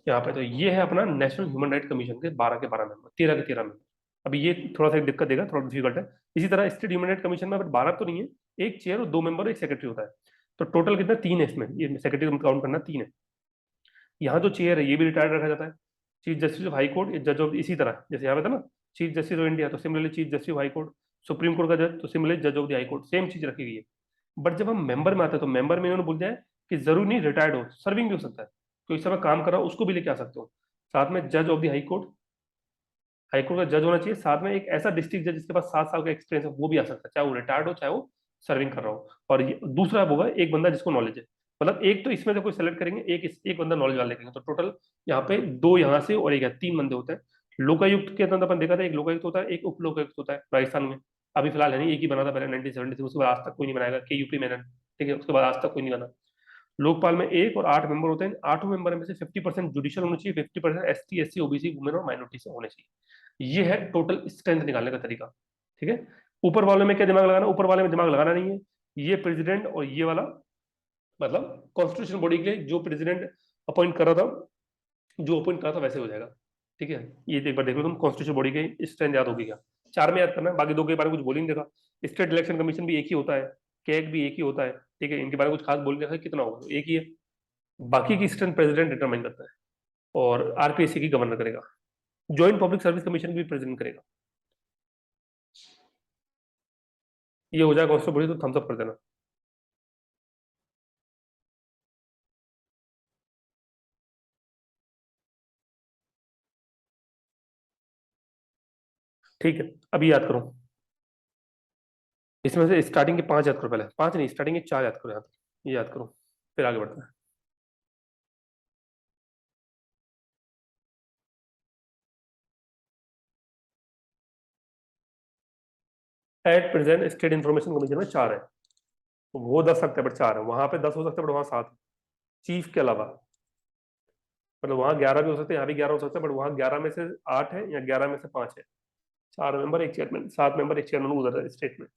यहाँ पे तो ये है अपना नेशनल ह्यूमन राइट कमीशन के 12 के 12 मेंबर, 13 के 13 मेंबर। अभी ये थोड़ा सा एक दिक्कत देगा, थोड़ा डिफिकल्ट है। इसी तरह स्टेट ह्यूमन राइट कमीशन में 12 तो नहीं है, एक चेयर और 2 मेंबर, एक सेक्रेटरी होता है। तो टोटल कितना, 3 है इसमें, ये सेक्रेटरी काउंट करना 3 है। यहाँ जो चेयर है ये भी रिटायर्ड रखा जाता है। Chief justice of high court, जज ऑफ, इसी तरह जैसे यहाँ पे था ना चीफ जस्टिस ऑफ इंडिया, तो similarly chief justice of high court. Supreme court का जज तो सिमिलरली जज of the high court, same चीज रखी गई है। बट जब हम मेंबर में आते हैं तो मेंबर में इन्होंने बोल दिया है कि जरूरी नहीं रिटायर्ड हो, सर्विंग भी हो सकता है, कोई इस समय काम कर रहा हो उसको भी लेके आ सकते हो। साथ में जज of the high court, high court का जज होना चाहिए, साथ में एक ऐसा डिस्ट्रिक्ट जज जिसके पास 7 साल का एक्सपीरियंस है वो भी आ सकता है, चाहे वो रिटायर्ड हो चाहे वो सर्विंग कर रहा हो। और दूसरा होगा एक बंदा जिसको नॉलेज है, मतलब एक तो इसमें से कोई सेलेक्ट करेंगे, एक बंदा नॉलेज वाला लेंगे, तो टोटल यहाँ पे 2 यहाँ से और एक यहाँ 3 बंदे होते हैं। लोकायुक्त के अंदर अपन देखा था, एक लोकायुक्त होता है, एक उप लोकायुक्त होता है राजस्थान में। अभी फिलहाल है नहीं, एक ही बना था पहले 1973, उसके बाद आज तक कोई नहीं बनाएगा, के यूपी में। ठीक है, उसके बाद आज तक कोई नहीं बना। लोकपाल में 1 और 8 मेंबर होते हैं, 8 मेंबर में से 50% जुडिशियल होना चाहिए, 50% एसटी एससी ओबीसी वुमेन और माइनॉरिटी से होने चाहिए। ये है टोटल स्ट्रेंथ निकालने का तरीका। ठीक है, ऊपर वाले में क्या दिमाग लगाना, ऊपर वाले में दिमाग लगाना नहीं है। ये प्रेसिडेंट और ये वाला, मतलब कॉन्स्टिट्यूशन बॉडी के लिए जो प्रेसिडेंट अपॉइंट कर रहा था, जो अपॉइंट करा था वैसे हो जाएगा। ठीक है, ये एक बार देख लो तुम, कॉन्स्टिट्यूशन बॉडी के स्ट्रेंथ याद होगी क्या। 4 में याद करना है, बाकी 2 के बारे में कुछ बोल ही नहीं देखा। स्टेट इलेक्शन कमीशन भी एक ही होता है, कैग भी एक ही होता है, ठीक है, इनके बारे में कुछ खास बोल नहीं देखा कितना होगा, तो एक ही है। बाकी की स्ट्रेंथ प्रेसिडेंट डिटरमाइन करता है, और आरपीएससी की गवर्नर करेगा, ज्वाइंट पब्लिक सर्विस कमीशन भी प्रेसिडेंट करेगा। ये हो जाएगा कॉन्स्टेबल तो थम्स अप कर देना। ठीक है, अभी याद करो, इसमें से स्टार्टिंग के 5 याद करो, पहले 5 नहीं, स्टार्टिंग के 4 याद करो, यहाँ तक ये याद करो, फिर आगे बढ़ते हैं। At present state information commission में 4 है, तो वो 10 सकते हैं, बट 4 है, वहां पे 10 हो सकते हैं, बट वहां 7 है, चीफ के अलावा। मतलब वहां 11 भी हो सकते हैं, यहाँ भी 11 हो सकते हैं, बट वहां 11 में से 8 है या 11 में से 5 है। 4 मेंबर, एक चेयरमैन, 7 मेंबर, एक चेयरमैन उधर है स्टेट में,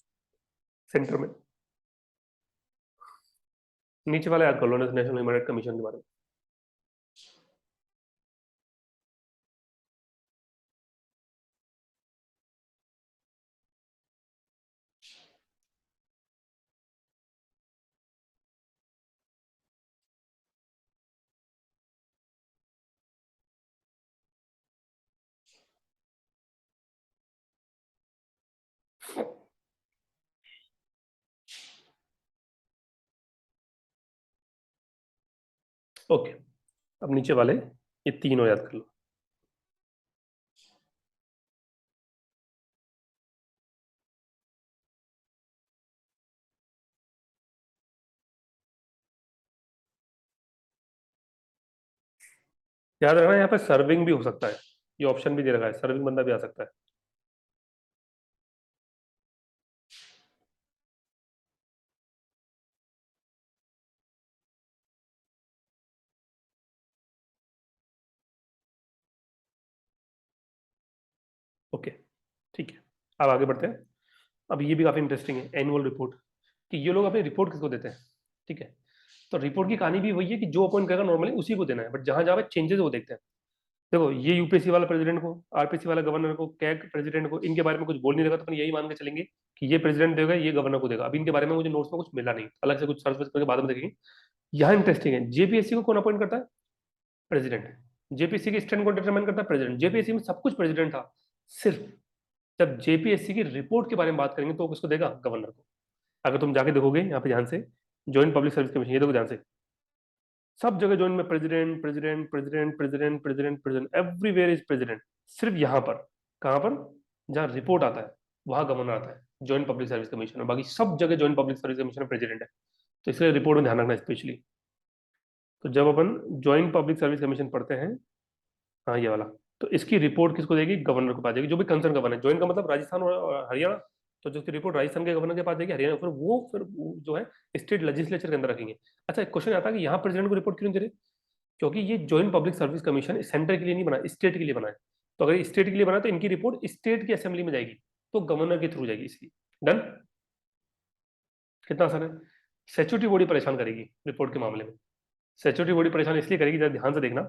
सेंटर में। नीचे वाला याद कर लो, नेशनल ह्यूमन राइट कमीशन के बारे में। ओके, अब नीचे वाले ये तीनों याद कर लो। याद रखना, यहाँ पे सर्विंग भी हो सकता है, ये ऑप्शन भी दे रखा है, सर्विंग बंदा भी आ सकता है। ओके, ठीक है, अब आगे बढ़ते हैं। अब ये भी काफी इंटरेस्टिंग है, एनुअल रिपोर्ट, कि ये लोग अपनी रिपोर्ट किसको देते हैं, ठीक है। तो रिपोर्ट की कहानी भी वही है कि जो अपॉइंट करेगा नॉर्मली उसी को देना है, बट जहां जहां पे चेंजेस वो देखते हैं। देखो, ये यूपीएससी वाला प्रेसिडेंट को, आरपीएससी वाला गवर्नर को, कैग प्रेसिडेंट को, इनके बारे में कुछ बोल नहीं रखा, तो अपन यही मान के चलेंगे कि ये प्रेसिडेंट देगा, ये गवर्नर को देगा। अब इनके बारे में मुझे नोट्स में कुछ मिला नहीं, अलग से कुछ सर्च करके बाद में देखेंगे। यहाँ इंटरेस्टिंग है, जेपीएससी को कौन अपॉइंट करता है, प्रेसिडेंट। जेपीएससी के स्टैंड को डिटरमाइन करता है प्रेसिडेंट। जेपीएससी में सब कुछ प्रेसिडेंट था, सिर्फ जब जेपीएससी की रिपोर्ट के बारे में बात करेंगे तो वो किसको देगा, गवर्नर को। अगर तुम जाके देखोगे यहाँ पे ध्यान से, ज्वाइंट पब्लिक सर्विस कमीशन, ये देखो ध्यान से, सब जगह ज्वाइंट में president president president president president president, everywhere is president. सिर्फ यहाँ पर, कहाँ पर, जहाँ रिपोर्ट आता है वहां गवर्नर आता है ज्वाइंट पब्लिक सर्विस कमीशन में, बाकी सब जगह ज्वाइंट पब्लिक सर्विस कमीशन में प्रेसिडेंट है। तो इसलिए रिपोर्ट में ध्यान रखना स्पेशली। तो जब अपन ज्वाइंट पब्लिक सर्विस कमीशन पढ़ते हैं, हाँ ये वाला, तो इसकी रिपोर्ट किसको देगी, गवर्नर को पास जाएगी, जो भी कंसर्न गवर्नर, ज्वाइंट का मतलब राजस्थान और हरियाणा, तो जो रिपोर्ट राजस्थान के गवर्नर के पास जाएगी, हरियाणा, फिर वो जो है स्टेट लेजिस्लेचर के अंदर रखेंगे। अच्छा, एक क्वेश्चन आता है कि यहाँ प्रेसिडेंट को रिपोर्ट क्यों नहीं दे रहे, क्योंकि ये joint public service commission centre के लिए नहीं बना, स्टेट के लिए बना है। तो अगर स्टेट के लिए बना तो इनकी रिपोर्ट स्टेट की असेंबली में जाएगी, तो गवर्नर के थ्रू जाएगी, इसलिए डन। कितना आसान है। स्टैट्यूटरी बॉडी परेशान करेगी रिपोर्ट के मामले में, स्टैट्यूटरी बॉडी परेशान इसलिए करेगी, जरा ध्यान से देखना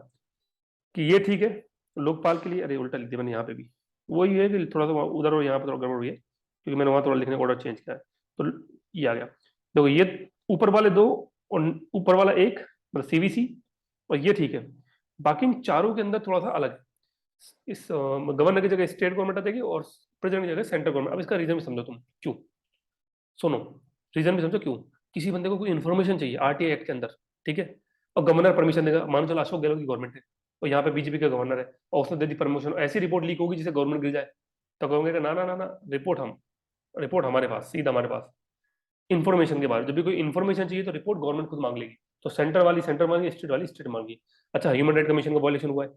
कि ये ठीक है लोकपाल के लिए, अरे उल्टा लिख दिया मैंने यहाँ पे भी, वही है कि थोड़ा सा उधर और यहाँ पे थोड़ा गड़बड़ हुई है, क्योंकि मैंने वहां थोड़ा लिखने का ऑर्डर चेंज किया है, तो ये आ गया। देखो, ये ऊपर वाले दो और ऊपर वाला एक, मतलब सीवीसी, और ये ठीक है। बाकी इन चारों के अंदर थोड़ा सा अलग है, इस गवर्नर की जगह स्टेट गवर्नमेंट आ जाएगी और प्रेसिडेंट की जगह सेंट्रल गवर्नमेंट। अब इसका रीजन भी समझो तुम क्यों, सुनो, रीजन भी समझो क्यों। किसी बंदे को कोई इन्फॉर्मेशन चाहिए आरटीआई एक्ट के अंदर, ठीक है, और गवर्नर परमिशन देगा, मान चलो अशोक गहलोत की गवर्नमेंट है और यहाँ पे बीजेपी का गवर्नर है, और उसने दे दी परमिशन, ऐसी रिपोर्ट लीक होगी जिसे गवर्नमेंट गिर जाए, तो कहोगे कि ना ना ना ना, रिपोर्ट हमारे पास, सीधा हमारे पास। इन्फॉर्मेशन के बारे में जब भी कोई इन्फॉर्मेशन चाहिए तो रिपोर्ट गवर्नमेंट खुद मांग लेगी, तो सेंटर वाली सेंटर मांगी, स्टेट वाली स्टेट मांगी। अच्छा, ह्यूमन राइट कमीशन का वॉयलेशन हुआ है,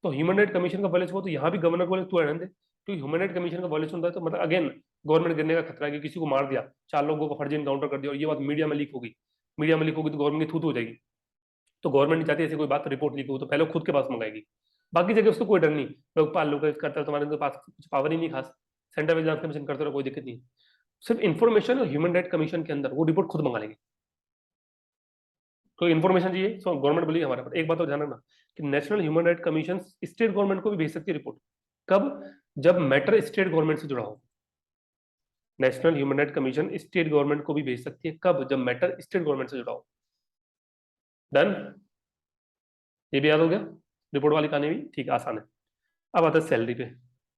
तो ह्यूमन राइट कमीशन का वॉयलेशन हुआ तो यहाँ भी गवर्नर बोले तू रहने दे, क्योंकि ह्यूमन राइट कमीशन का वॉयलेशन होता है तो मतलब अगेन गवर्नमेंट गिरने का खतरा है, कि किसी को मार दिया, 4 लोगों को फर्जी इनकाउंटर कर दिया और ये बात मीडिया में लीक होगी, मीडिया में लीक होगी तो गवर्नमेंट की थूत हो जाएगी। तो गवर्नमेंट नहीं चाहती ऐसी कोई बात, रिपोर्ट लीक हो तो पहले खुद के पास मंगाएगी। बाकी जगह उसको कोई डर नहीं, लोकपाल लोग करता है, तुम्हारे पास कुछ पावर ही नहीं खास, सेंटर विजिलेंस कमीशन करते रहो, कोई दिक्कत नहीं। सिर्फ इन्फॉर्मेशन और ह्यूमन राइट कमीशन के अंदर वो रिपोर्ट खुद मंगा लेंगे। तो इन्फॉर्मेशन चाहिए तो गवर्नमेंट बोलिए हमारे पर। एक बात और ध्यान रखना कि national human right commission state government को भी भेज सकती है रिपोर्ट, कब? जब मैटर स्टेट गवर्नमेंट से जुड़ा हो। National human right commission state government को भी भेज सकती है, कब? जब मैटर स्टेट गवर्नमेंट से जुड़ा हो। डन, ये भी याद हो गया। रिपोर्ट वाली कहानी भी ठीक है, आसान है। अब आता है सैलरी पे।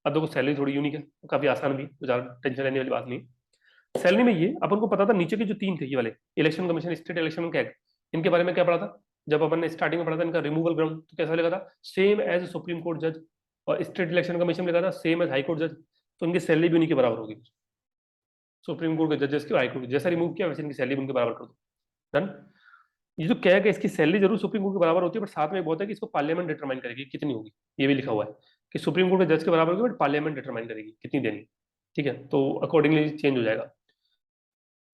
अब देखो सैलरी थोड़ी यूनिक है, काफी आसान भी, ज्यादा टेंशन लेने वाली बात नहीं। सैलरी में ये अपन को पता था, नीचे के जो तीन थे ये वाले, election commission, state election CAG, इनके बारे में क्या पढ़ा था? जब अपन ने स्टार्टिंग में पढ़ा था इनका रिमूवल ग्राउंड, तो कैसा लिखा था? सेम एज सुप्रीम कोर्ट जज। और स्टेट इलेक्शन कमीशन लिखा था सेम एज हाई कोर्ट जज। तो इनकी सैलरी भी उन्हीं के बराबर होगी। सुप्रीम कोर्ट के जजेस की, हाई कोर्ट जैसा रिमूव किया वैसे इनकी सैलरी भी उनके बराबर कर दो। डन। ये जो क्या है कि इसकी सैलरी जरूर सुप्रीम कोर्ट के बराबर होती है, बट साथ में बहुत है कि इसको पार्लियामेंट डिटरमाइन करेगी कितनी होगी। ये भी लिखा हुआ है कि सुप्रीम कोर्ट के जज के बराबर होगी, बट पार्लियामेंट डिटरमाइन करेगी कितनी देनी है। ठीक है, तो अकॉर्डिंगली चेंज हो जाएगा।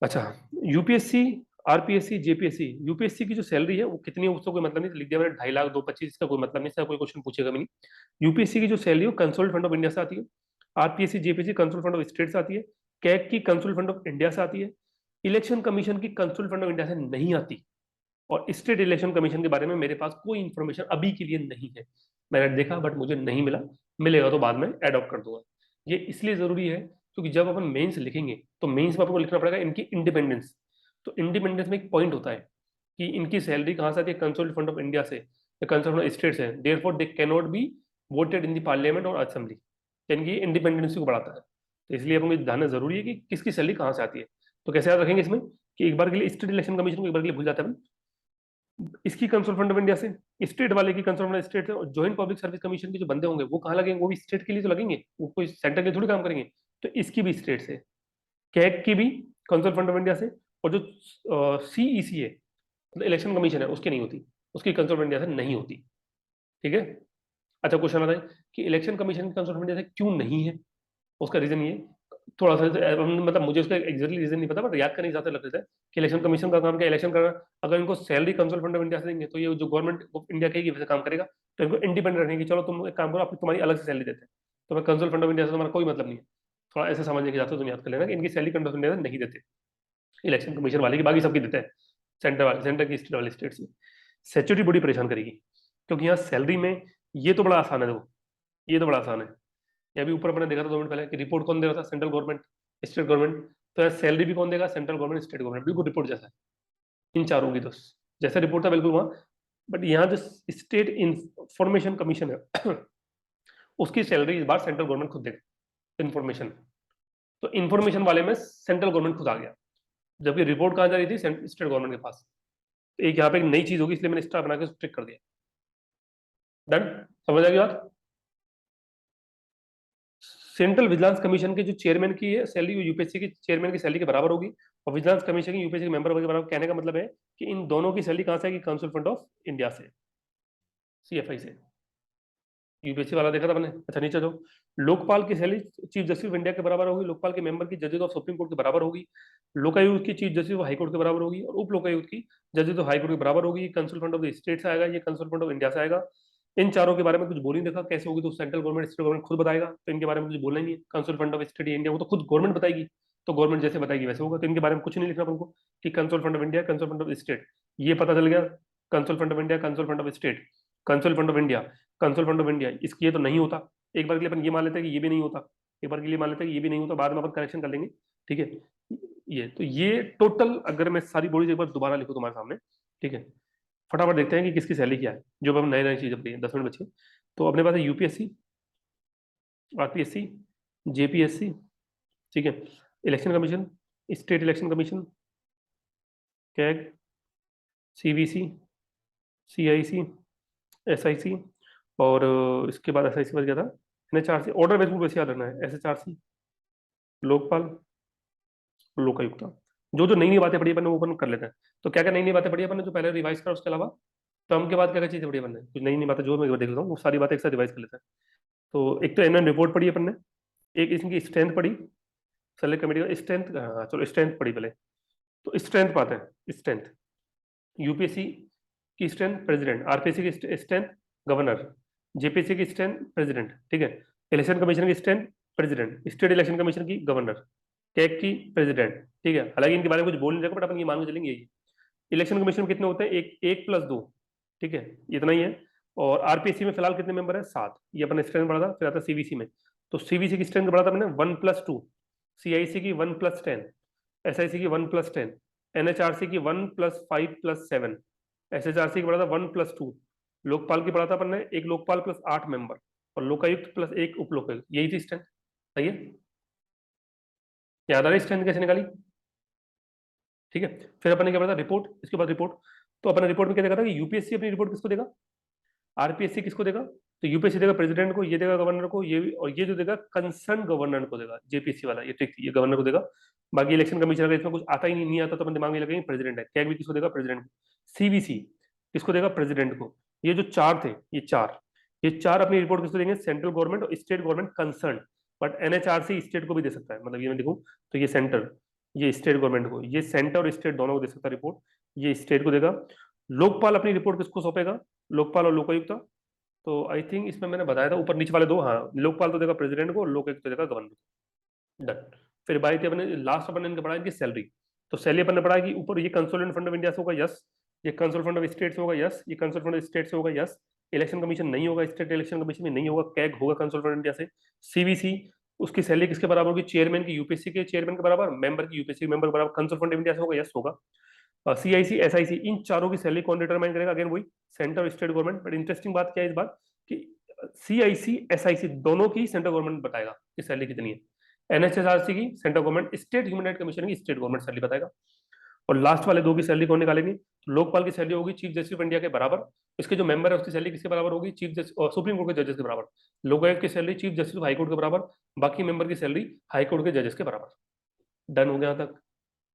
अच्छा, यूपीएससी, आरपीएससी, जेपीएससी, यूपीएससी की जो सैलरी है वो कितनी है उसका कोई मतलब नहीं, लिख दिया मैंने 2.5 लाख 225, इसका कोई मतलब नहीं, इसका कोई क्वेश्चन पूछेगा भी नहीं। यूपीएससी की जो सैलरी है वो कंसोल्ड फंड ऑफ इंडिया से आती है। RPSC, JPSC consoled fund of state से आती है। कैग की कंसोल्ड फंड ऑफ इंडिया से आती है। इलेक्शन कमीशन की कंसोल्ड फंड ऑफ इंडिया से नहीं आती। और स्टेट इलेक्शन कमीशन के बारे में मेरे पास कोई इंफॉर्मेशन अभी के लिए नहीं है। मैंने देखा बट मुझे नहीं मिला, मिलेगा तो बाद में एडॉप्ट कर दूंगा। ये इसलिए जरूरी है क्योंकि जब अपन मेंस लिखेंगे तो मेंस में आपको लिखना पड़ेगा इनकी इंडिपेंडेंस। तो इंडिपेंडेंस में एक पॉइंट होता है कि इनकी सैलरी कहाँ से आती है, कंसोल्ड फंड ऑफ इंडिया से या कंसोल्ड फंड ऑफ स्टेट से, therefore they can not be voted in the parliament और असेंबली। इनकी इंडिपेंडेंस को बढ़ाता है, तो इसलिए अपन को जानना जरूरी है कि किसकी सैलरी कहाँ से आती है। तो कैसे याद रखेंगे इसमें कि एक बार के लिए स्टेट इलेक्शन कमीशन को एक बार के लिए भूल जाते हैं, इसकी कंसोल फंड ऑफ इंडिया से, स्टेट वाले की कंसोल फंड स्टेट से, और ज्वाइंट पब्लिक सर्विस कमीशन के जो बंदे होंगे वो कहाँ लगेंगे, वो भी स्टेट के लिए तो लगेंगे, वो कोई सेंटर के लिए थोड़ी काम करेंगे। तो इसकी भी स्टेट से, कैग की भी कंसोल फंड ऑफ इंडिया से, और जो सीईसी है मतलब इलेक्शन कमीशन है उसकी नहीं होती, उसकी कंसोल फंड इंडिया से नहीं होती। ठीक है। अच्छा, क्वेश्चन आता है कि इलेक्शन कमीशन की कंसोल फंड इंडिया से क्यों नहीं है? उसका रीजन ये, थोड़ा सा मतलब मुझे उसका एग्जैक्टली रीजन नहीं पता, बट याद करने ज्यादा लग रहा है कि इलेक्शन कमीशन का काम क्या, इलेक्शन करना। अगर इनको salary console fund of India से देंगे तो ये जो गवर्नमेंट ऑफ इंडिया कहेगी वैसे काम करेगा। तो इनको इंडिपेंडेंट रखेंगे कि चलो तुम एक काम करो, आप तुम्हारी अलग से सैलरी देते हैं, तो मैं कंसोल फंड ऑफ इंडिया से तुम्हारा कोई मतलब नहीं है। थोड़ा ऐसे समझने की जाते हो, तुम याद कर लेना कि इनकी सैलरी कंसोल इंडिया से नहीं देते, इलेक्शन कमीशन वाले की, बाकी सबकी देते हैं, सेंटर वाले, सेंटर की, स्टेट वाले स्टेट से। सेक्यूरिटी बड़ी परेशान करेगी क्योंकि यहाँ सैलरी में ये तो बड़ा आसान है, देखो ये तो बड़ा आसान है। ये अभी ऊपर अपने देखा था 2 मिनट पहले कि रिपोर्ट कौन दे रहा था, सेंट्रल गवर्नमेंट, स्टेट गवर्नमेंट। तो यार सैलरी भी कौन देगा, सेंट्रल गवर्नमेंट, स्टेट गवर्नमेंट, बिल्कुल रिपोर्ट जैसा है इन चारों की। तो जैसा रिपोर्ट था बिल्कुल वहाँ, बट यहाँ जो स्टेट इंफॉर्मेशन कमीशन है उसकी सैलरी इस बार सेंट्रल गवर्नमेंट खुद देगा इन्फॉर्मेशन। तो इन्फॉर्मेशन वाले में सेंट्रल गवर्नमेंट खुद आ गया, जबकि रिपोर्ट कहाँ जा रही थी, स्टेट गवर्नमेंट के पास। तो एक यहाँ पे एक नई चीज होगी, इसलिए मैंने स्टार बना के स्ट्रिक कर दिया। डन, समझ आ गई बात। सेंट्रल विजिलेंस कमीशन के जो चेयरमैन की सैलरी यूपीएससी की चेयरमैन की सैलरी के बराबर होगी, और विजिलेंस कमीशन की यूपीएससी के मेंबर के बराबर। कहने का मतलब है कि इन दोनों की सैलरी कहां से आएगी, काउंसिल फंड ऑफ इंडिया से, सीएफआई से। यूपीएससी वाला देखा था मैंने। अच्छा, नीचे जो लोकपाल की salary chief justice of India के बराबर होगी, लोकपाल के मेंबर की जजेस ऑफ सुप्रीम कोर्ट के बराबर होगी, लोकायुक्त की chief justice of high court के बराबर होगी, और उप लोकायुक्त की जजेस ऑफ हाई कोर्ट के बराबर होगी। Console fund of the state से आएगा, ये कंसोल फंड ऑफ इंडिया से आएगा। इन चारों के बारे में कुछ बोल नहीं देखा कैसे होगी, तो सेंट्रल गवर्नमेंट, स्टेट गवर्नमेंट खुद बताएगा, तो इनके बारे में कुछ बोलना ही नहीं है। Console fund of state India वो तो खुद गवर्नमेंट बताएगी, तो गवर्नमेंट जैसे बताएगी वैसे होगा, तो इनके बारे में कुछ नहीं लिखना हमको कि console fund of India, console fund of state, ये पता चल गया। Console fund of India, console fund of state, console fund of India, console fund of India, इसकी ये तो नहीं होता। एक बार के लिए अपन ये मान लेते हैं कि ये भी नहीं होता, एक बार के लिए मान लेते हैं कि ये भी नहीं होता, बाद में अपन करेक्शन कर लेंगे। ठीक है, ये टोटल अगर मैं सारी बॉडीज एक बार दोबारा लिखूं तुम्हारे सामने, ठीक है, फटाफट देखते हैं कि किसकी सैलरी क्या है, जो हम नए नई चीजें पढ़ी है। 10 मिनट बचे। तो अपने पास है यूपीएससी, आरपीएससी, जेपीएससी, ठीक है, election commission, state election commission, CAG, CVC, CIC, SIC, और इसके बाद एसआईसी बच गया था, एनएचआरसी, ऑर्डर बेस वैसे याद रखना है, एसएचआरसी, लोकपाल, लोकायुक्ता। जो जो नई नई बातें पढ़ी अपन वो अपन कर लेते हैं। तो क्या क्या नई नई बातें पढ़ी अपन ने जो पहले रिवाइज करा, उसके अलावा टर्म के बाद क्या क्या चीजें पढ़ी अपन ने, कुछ नई नई बातें जो मैं देख लेता हूँ, वो सारी बातें एक साथ रिवाइज कर लेते हैं। तो एक तो एनुअल रिपोर्ट पढ़ी अपन ने, एक इसकी स्ट्रेंथ पढ़ी, सेलेक्ट कमेटी का स्ट्रेंथ, हाँ चलो स्ट्रेंथ पढ़ी पहले। तो स्ट्रेंथ पाते हैं, स्ट्रेंथ यूपीएससी की स्ट्रेंथ प्रेसिडेंट, आरपीएससी की स्ट्रेंथ गवर्नर, जेपीएससी की स्ट्रेंथ प्रेसिडेंट, ठीक है, इलेक्शन कमीशन की strength president, state election commission की गवर्नर, कैग की प्रेसिडेंट। ठीक है, हालांकि इनके बारे में कुछ बोल नहीं रखा, बट अपन ये मान के चलेंगे यही। इलेक्शन कमीशन कितने होते हैं, एक, 1+2, ठीक है, इतना ही है। और आरपीएससी में फिलहाल कितने मेंबर है? 7। ये अपने स्ट्रेंथ बढ़ा था। फिर आता सीवीसी में, तो सीवीसी की स्ट्रेंथ बढ़ा था मैंने 1+2, सीआईसी की 1+10, एसआईसी की 1+10, एनएचआरसी की 1+5+7, एसएचआरसी की बढ़ा था 1+2, लोकपाल की बढ़ा था अपन ने एक लोकपाल प्लस 8 मेंबर, और लोकायुक्त प्लस एक उप लोकायुक्त। यही थी स्ट्रेंथ। सही है? याद आ रही स्ट्रेंथ कैसे निकाली? ठीक है। फिर अपन ने क्या पढ़ा था? रिपोर्ट। इसके बाद रिपोर्ट, तो अपन ने रिपोर्ट में क्या देखा था कि यूपीएससी अपनी रिपोर्ट किसको देगा? आरपीएससी किसको देगा? तो यूपीएससी देगा प्रेसिडेंट को, ये देगा गवर्नर को, ये और ये जो देगा कंसर्न गवर्नर को देगा। जेपीसी वाला ये ट्रिक थी, ये गवर्नर को देगा। बाकी इलेक्शन कमीशन अगर इसमें कुछ आता ही नहीं आता तो अपन दिमाग में लगेंगे प्रेसिडेंट है। कैग भी किसको देगा? प्रेसिडेंट को। सीवीसी किसको देगा? प्रेसिडेंट को। ये जो चार थे, ये चार अपनी रिपोर्ट किसको देंगे? सेंट्रल गवर्नमेंट और state government concern. But NHRC state को भी दे सकता है, मतलब ये मैं देखूं तो ये सेंटर, ये स्टेट गवर्नमेंट को, ये सेंटर और स्टेट दोनों को दे सकता है रिपोर्ट। ये स्टेट को देगा। लोकपाल अपनी रिपोर्ट किसको सौंपेगा? लोकपाल और लोकायुक्त। तो आई थिंक इसमें मैंने बताया था ऊपर नीचे वाले दो, हाँ, लोकपाल तो देगा प्रेसिडेंट को, लोकायुक्त तो देगा गवर्नर को। डन। फिर बाई थी अपने लास्ट अपन ने इनका पढ़ा इनकी सैलरी। तो सैलरी अपन ने पढ़ा कि ऊपर ये कंसोलिडेटेड फंड ऑफ इंडिया से होगा, यस। ये कंसोलिडेटेड फंड ऑफ स्टेट से होगा, यस। ये कंसोलिडेटेड फंड ऑफ स्टेट से होगा, यस। इलेक्शन कमीशन नहीं होगा, स्टेट इलेक्शन कमीशन में नहीं होगा। कैग होगा कंसोलिडेटेड फंड इंडिया से। सीवीसी उसकी सैलरी किसके बराबर होगी? चेयरमैन की, यूपीएससी के चेयरमैन के बराबर, मेंबर की, यूपीएससी मेंबर के बराबर। कंसोलिडेटेड फंड ऑफ इंडिया से होगा, यस होगा। सीआईसी एसआईसी इन चारों की सैलरी कौन डिटरमाइन करेगा? अगेन वही सेंटर और स्टेट गवर्नमेंट। बट इंटरेस्टिंग बात क्या है इस बार कि सीआईसी एसआईसी दोनों की सेंट्रल गवर्नमेंट बताएगा कि सैलरी कितनी है। एनएचआरसी की central government, state human right commission की स्टेट गवर्नमेंट सैलरी बताएगा। और लास्ट वाले दो की सैलरी कौन निकालेंगे? लोकपाल की सैलरी होगी चीफ जस्टिस ऑफ इंडिया के बराबर। इसके जो मेंबर है उसकी सैलरी किसके बराबर होगी? चीफ जस्टिस और सुप्रीम कोर्ट के जजेस के बराबर। लोकायुक्त की salary chief justice of high court के बराबर। बाकी मेंबर की सैलरी हाईकोर्ट के जजेस के बराबर। डन हो गया यहाँ तक?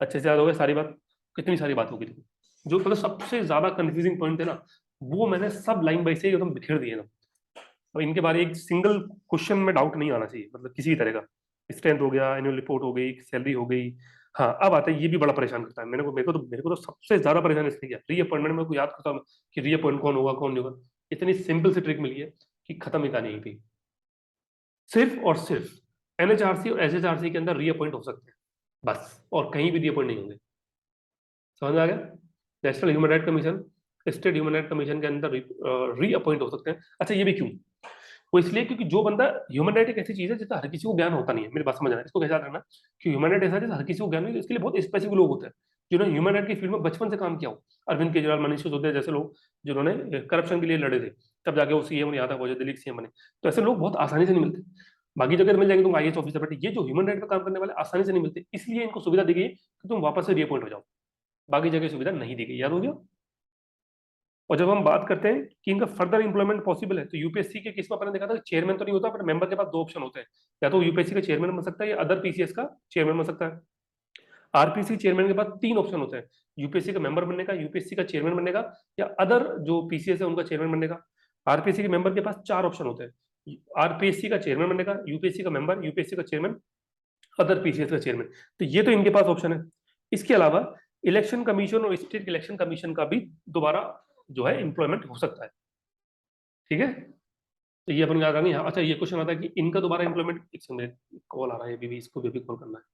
अच्छे से याद हो गया सारी बात? कितनी सारी बात होगी? जो मतलब सबसे ज्यादा कंफ्यूजिंग पॉइंट है ना, वो मैंने सब लाइन बाई से एकदम बिखेर दिए ना। और इनके बारे एक सिंगल क्वेश्चन में डाउट नहीं आना चाहिए, मतलब किसी भी तरह का। स्ट्रेंथ हो गया, एनुअल रिपोर्ट हो गई, सैलरी हो गई। हाँ, अब आता है ये भी बड़ा परेशान करता है मेरे को तो सबसे ज्यादा परेशान इसने किया रीअपॉइंटमेंट में। को याद करता हूँ कि रीअपॉइंट कौन होगा कौन नहीं होगा। इतनी सिंपल सी ट्रिक मिली है कि खत्म ही कहानी यहीं पे। सिर्फ और सिर्फ एनएचआरसी और एसएचआरसी के अंदर रीअपॉइंट हो सकते हैं बस, और कहीं भी रीअपॉइंट नहीं होंगे। समझ में आ गया? National human right commission, state human right commission के अंदर रीअपॉइंट हो सकते हैं। अच्छा, ये भी क्यों? वो इसलिए क्योंकि जो बंदा, ह्यूमन राइट एक ऐसी चीज है जिसका हर किसी को ज्ञान होता नहीं है। मेरी बात समझना है, इसको कैसे याद रखना कि ह्यूमन राइट ऐसा है जिसका हर किसी को ज्ञान नहीं है। इसके लिए बहुत स्पेसिफिक लोग होते हैं जिन्होंने ह्यूमन राइट की फील्ड में बचपन से काम किया हो। अरविंद केजरीवाल, मनीष सिसोदिया जैसे लोग जिन्होंने करप्शन के लिए लड़े थे, तब जाके वो सीएम यहाँ तक पहुंचे, दिल्ली के सीएम बने। तो ऐसे लोग बहुत आसानी से नहीं मिलते। बाकी जगह मिल जाएंगे तुम आईएएस ऑफिसर, बट ये जो ह्यूमन राइट पर काम करने वाले आसानी से नहीं मिलते, इसलिए इनको सुविधा दी गई कि तुम वापस से रिअपॉइंट हो जाओ। बाकी जगह सुविधा नहीं दी गई। याद हो गया? और जब हम बात करते हैं कि इनका फर्दर इंप्लॉयमेंट पॉसिबल है, तो यूपीएससी के केस में अपन ने देखा था चेयरमैन तो नहीं होता, पर मेंबर के पास दो ऑप्शन होते हैं। या तो यूपीएससी का चेयरमैन बन सकता है या अदर पीसीएस का चेयरमैन बन सकता है। आरपीसी चेयरमैन के पास तीन ऑप्शन होते हैं: यूपीएससी का मेंबर बनने का, यूपीएससी का चेयरमैन बनने का, या अदर जो पीसीएस है उनका चेयरमैन बनने का। आरपीसी के मेंबर के पास चार ऑप्शन होते हैं: आरपीएससी का चेयरमैन बनने का, यूपीएससी का मेंबर, यूपीएससी का चेयरमैन, अदर पीसीएस का चेयरमैन। तो ये तो इनके पास ऑप्शन है। इसके अलावा इलेक्शन कमीशन और स्टेट इलेक्शन कमीशन का भी दोबारा जो है एम्प्लॉयमेंट हो सकता है। ठीक है, तो ये अपन याद रखेंगे। अच्छा, ये क्वेश्चन आता है कि इनका दोबारा एम्प्लॉयमेंट, एक सेकंड कॉल आ रहा है अभी भी, इसको भी कॉल करना है।